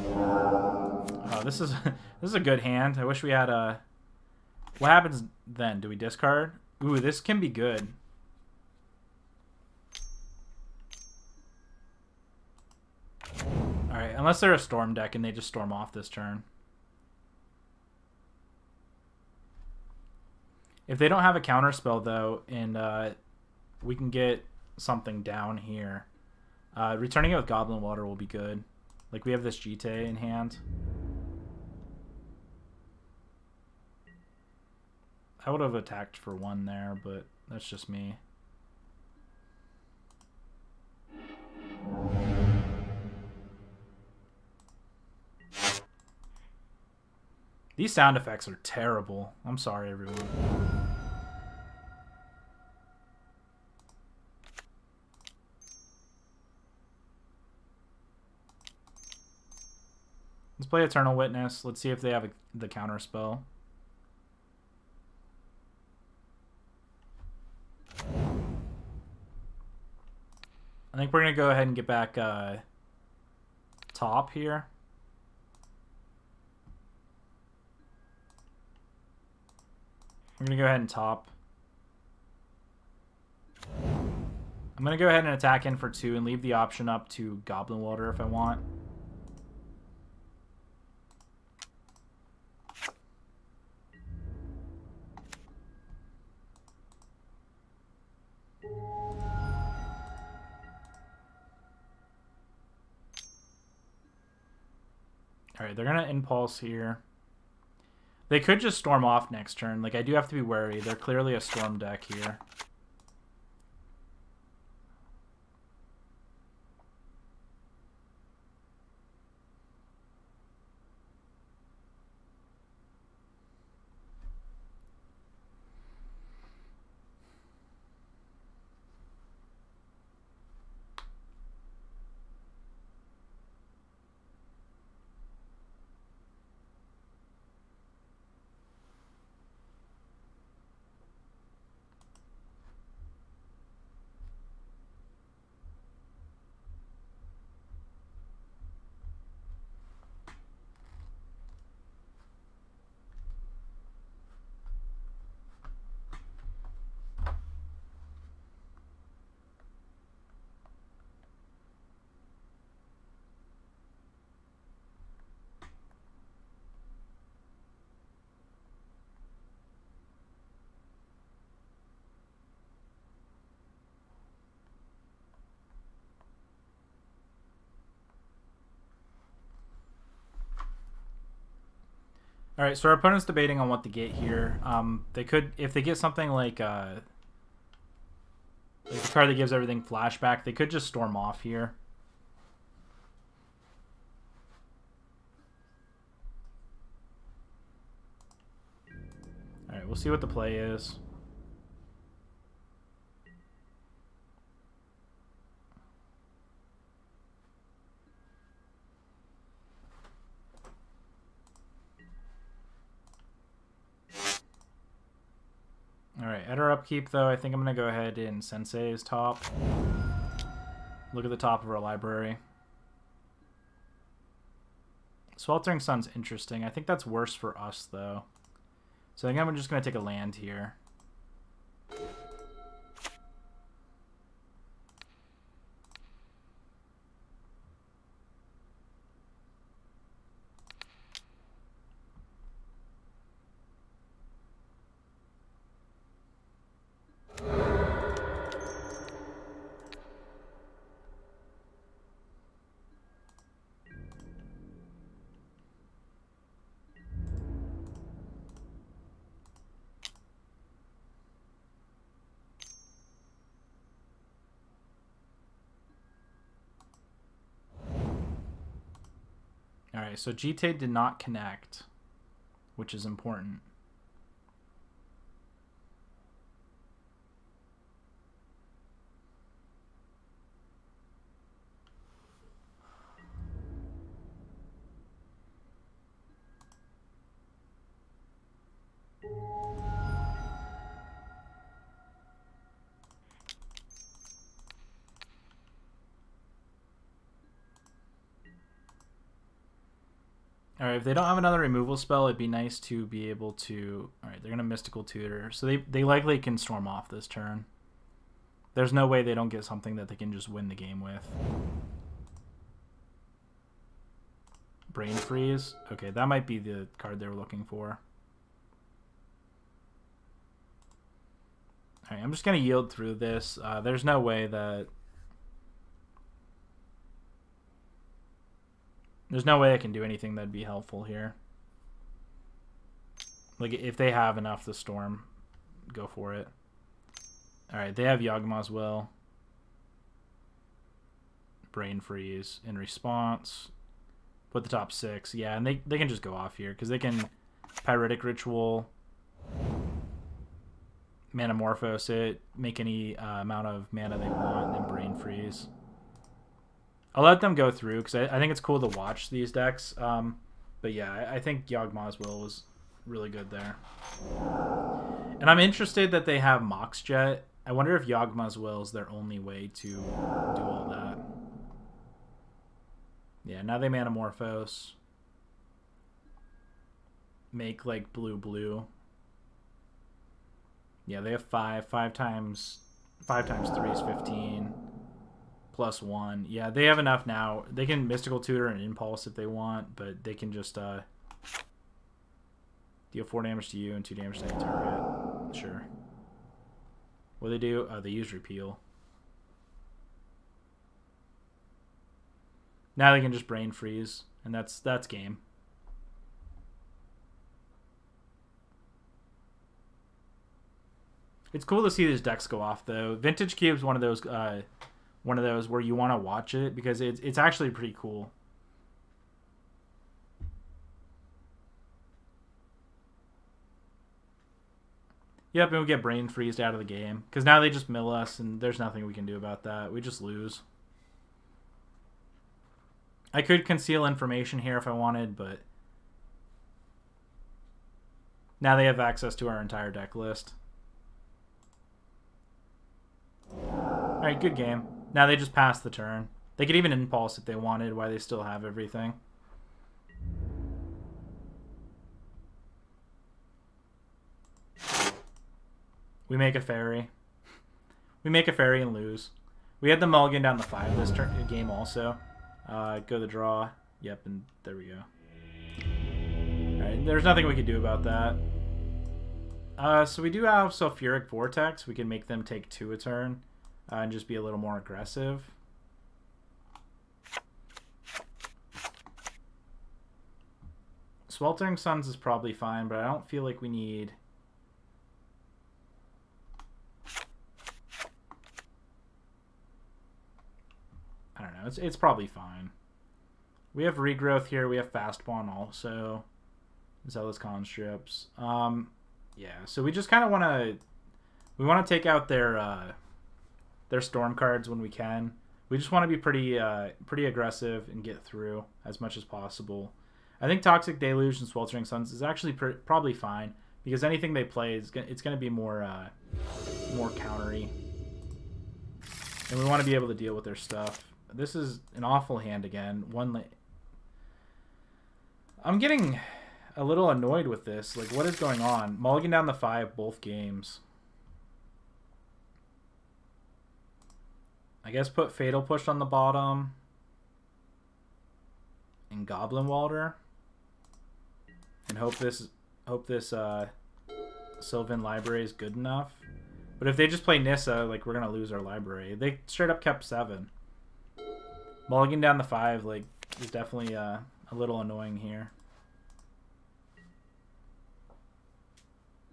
Oh, this is a good hand. I wish we had a... What happens then? Do we discard? Ooh, this can be good. Alright, unless they're a Storm deck and they just Storm off this turn. If they don't have a counterspell, though, and we can get something down here, returning it with Goblin Water will be good. Like, we have this Jite in hand. I would have attacked for 1 there, but that's just me. These sound effects are terrible. I'm sorry, everyone. Let's play Eternal Witness. Let's see if they have the counter spell. I think we're going to go ahead and get back top here. We're going to go ahead and top. I'm going to go ahead and attack in for 2 and leave the option up to Goblin Water if I want. Alright, they're going to Impulse here. They could just Storm off next turn. Like, I do have to be wary. They're clearly a Storm deck here. All right, so our opponent's debating on what to get here. They could, if they get something like a card that gives everything flashback, they could just storm off here. All right, we'll see what the play is. Alright, at our upkeep, though, I think I'm going to go ahead and Sensei's top. Look at the top of our library. Sweltering Sun's interesting. I think that's worse for us, though. So I think I'm just going to take a land here. Alright, so Jite did not connect, which is important. Alright, if they don't have another removal spell, it'd be nice to be able to... Alright, they're going to Mystical Tutor. So they likely can storm off this turn. There's no way they don't get something that they can just win the game with. Brain Freeze. Okay, that might be the card they were looking for. Alright, I'm just going to yield through this. There's no way that... There's no way I can do anything that'd be helpful here. Like, if they have enough to storm, go for it. Alright, they have Yawgmoth's Will. Brain Freeze in response. Put the top 6. Yeah, and they can just go off here, because they can Pyretic Ritual, Manamorphose it, make any amount of mana they want, and then Brain Freeze. I'll let them go through because I think it's cool to watch these decks. But yeah, I think Yawgmoth's Will was really good there. And I'm interested that they have Moxjet. I wonder if Yawgmoth's Will is their only way to do all that. Yeah, now they Manamorphose. Make like blue. Yeah, they have 5. 5 times 3 is 15. +1. Yeah, they have enough now. They can Mystical Tutor and Impulse if they want, but they can just deal 4 damage to you and 2 damage to any target. Sure. What do they do? They use Repeal. Now they can just Brain Freeze, and that's game. It's cool to see these decks go off, though. Vintage Cube's one of those where you want to watch it because it's actually pretty cool. Yep, and we get Brain Freezed out of the game because now they just mill us and there's nothing we can do about that. We just lose. I could conceal information here if I wanted, but now they have access to our entire deck list. Alright, good game. Now they just pass the turn. They could even Impulse if they wanted, while they still have everything. We make a Fairy. We make a Fairy and lose. We had the mulligan down the 5 this game also. Go the draw. Yep, and there we go. Alright, there's nothing we can do about that. So we do have Sulfuric Vortex. We can make them take 2 a turn. And just be a little more aggressive. Sweltering Suns is probably fine, but I don't feel like we need... I don't know. It's probably fine. We have Regrowth here. We have Fast Spawn also. Zealous Conscripts. Yeah, so we just kind of want to... We want to take out their Storm cards when we can. We just want to be pretty aggressive and get through as much as possible. I think Toxic Deluge and Sweltering Suns is actually probably fine, because anything they play is it's going to be more countery, and we want to be able to deal with their stuff. This is an awful hand again. I'm getting a little annoyed with this. Like, what is going on? Mulligan down the 5 both games. I guess put Fatal Push on the bottom and Goblin Walder, and hope this Sylvan Library is good enough. But if they just play Nissa, like, we're gonna lose our library. They straight up kept 7. Mulligan down the 5, like, is definitely a little annoying here.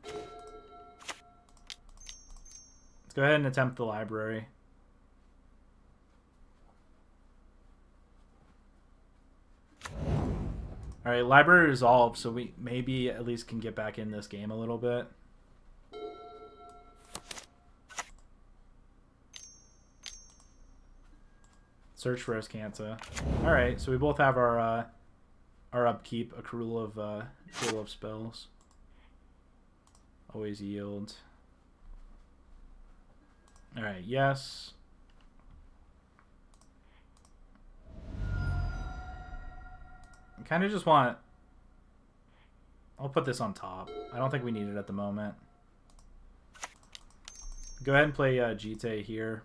Let's go ahead and attempt the library. Alright, library resolved, so we maybe at least can get back in this game a little bit. Search for Escanta. Alright, so we both have our upkeep, accrual of spells. Always yield. Alright, yes. I kind of just want... I'll put this on top. I don't think we need it at the moment. Go ahead and play Jite here.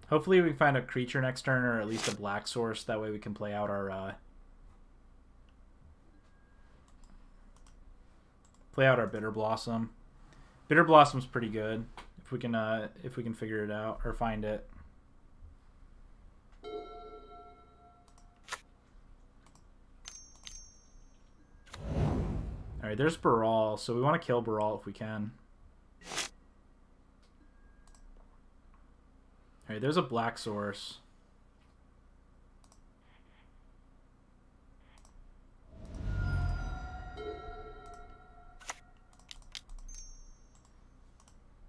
Hopefully we can find a creature next turn, or at least a black source. That way we can play out our... play out our Bitter Blossom. Bitter Blossom's pretty good if we can figure it out or find it. Alright, there's Baral, so we want to kill Baral if we can. Alright, there's a black source.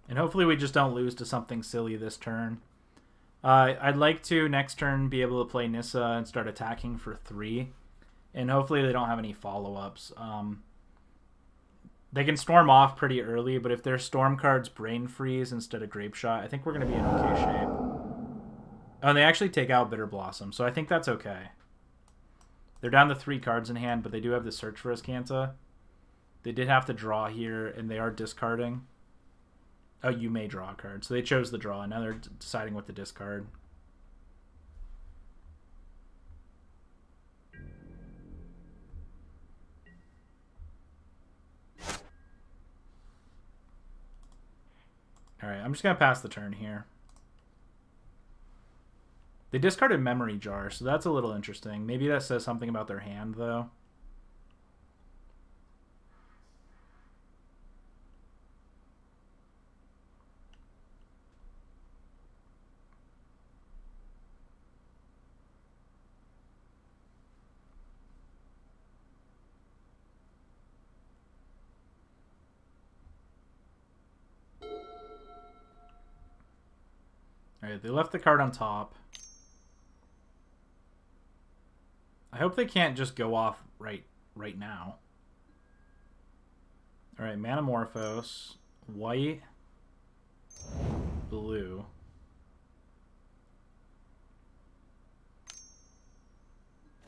And hopefully we just don't lose to something silly this turn. I'd like to, next turn, be able to play Nissa and start attacking for 3. And hopefully they don't have any follow-ups. They can storm off pretty early, but if their storm cards Brain Freeze instead of Grape Shot, I think we're going to be in okay shape. Oh, and they actually take out Bitter Blossom, so I think that's okay. They're down to 3 cards in hand, but they do have the Search for Escanta. They did have to draw here, and they are discarding. Oh, you may draw a card. So they chose the draw, and now they're deciding what to discard. Alright, I'm just going to pass the turn here. They discarded Memory Jar, so that's a little interesting. Maybe that says something about their hand, though. Alright, they left the card on top. I hope they can't just go off right now. Alright, Manamorphose. White. Blue.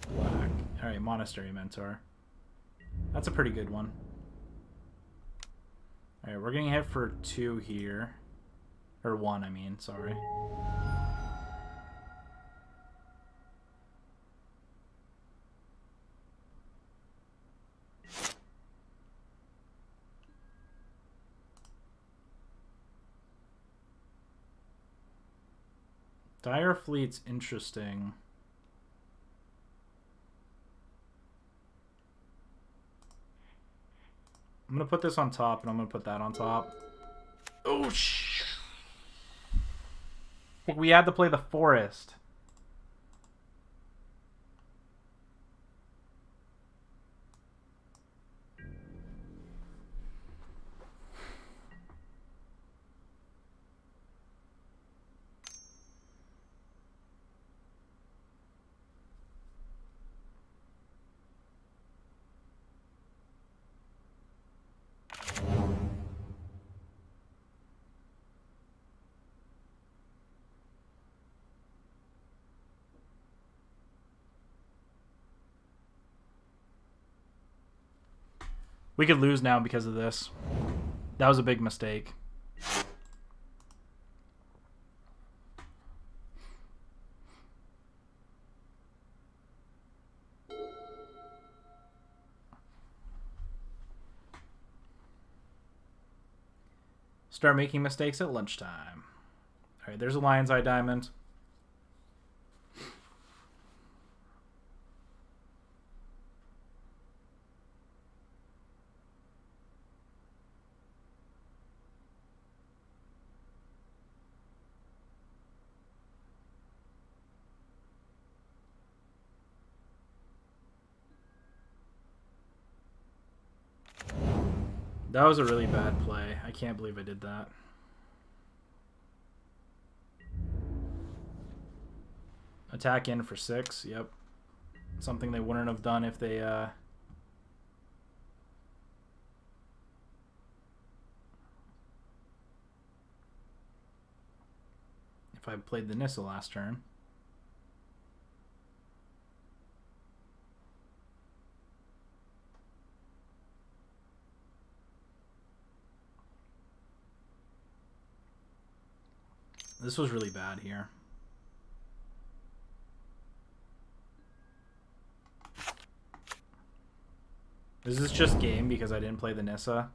Black. Alright, Monastery Mentor. That's a pretty good one. Alright, we're getting hit for 2 here. Or 1, I mean, sorry. Dire Fleet's interesting. I'm going to put this on top, and I'm going to put that on top. Oh, we had to play the forest. We could lose now because of this. That was a big mistake. Start making mistakes at lunchtime. All right, there's a Lion's Eye Diamond. That was a really bad play. I can't believe I did that. Attack in for 6. Yep. Something they wouldn't have done if they... if I played the Nissa last turn. This was really bad here. Is this just game because I didn't play the Nissa?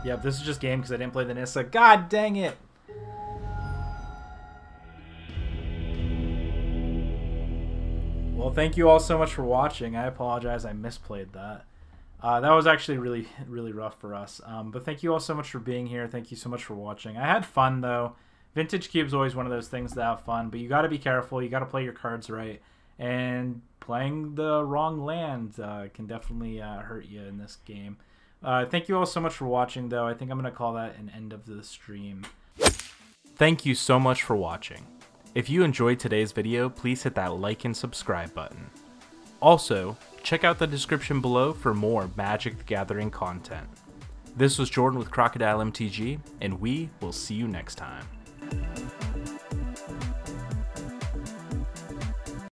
Yep, this is just game because I didn't play the Nissa. God dang it! Well, thank you all so much for watching. I apologize, I misplayed that. That was actually really, really rough for us. But thank you all so much for being here. Thank you so much for watching. I had fun, though. Vintage Cube's always one of those things that have fun, but you got to be careful. You got to play your cards right, and playing the wrong land can definitely hurt you in this game. Thank you all so much for watching, though. I think I'm going to call that an end of the stream. Thank you so much for watching. If you enjoyed today's video, please hit that like and subscribe button. Also, check out the description below for more Magic the Gathering content. This was Jordan with Crocodile MTG, and we will see you next time.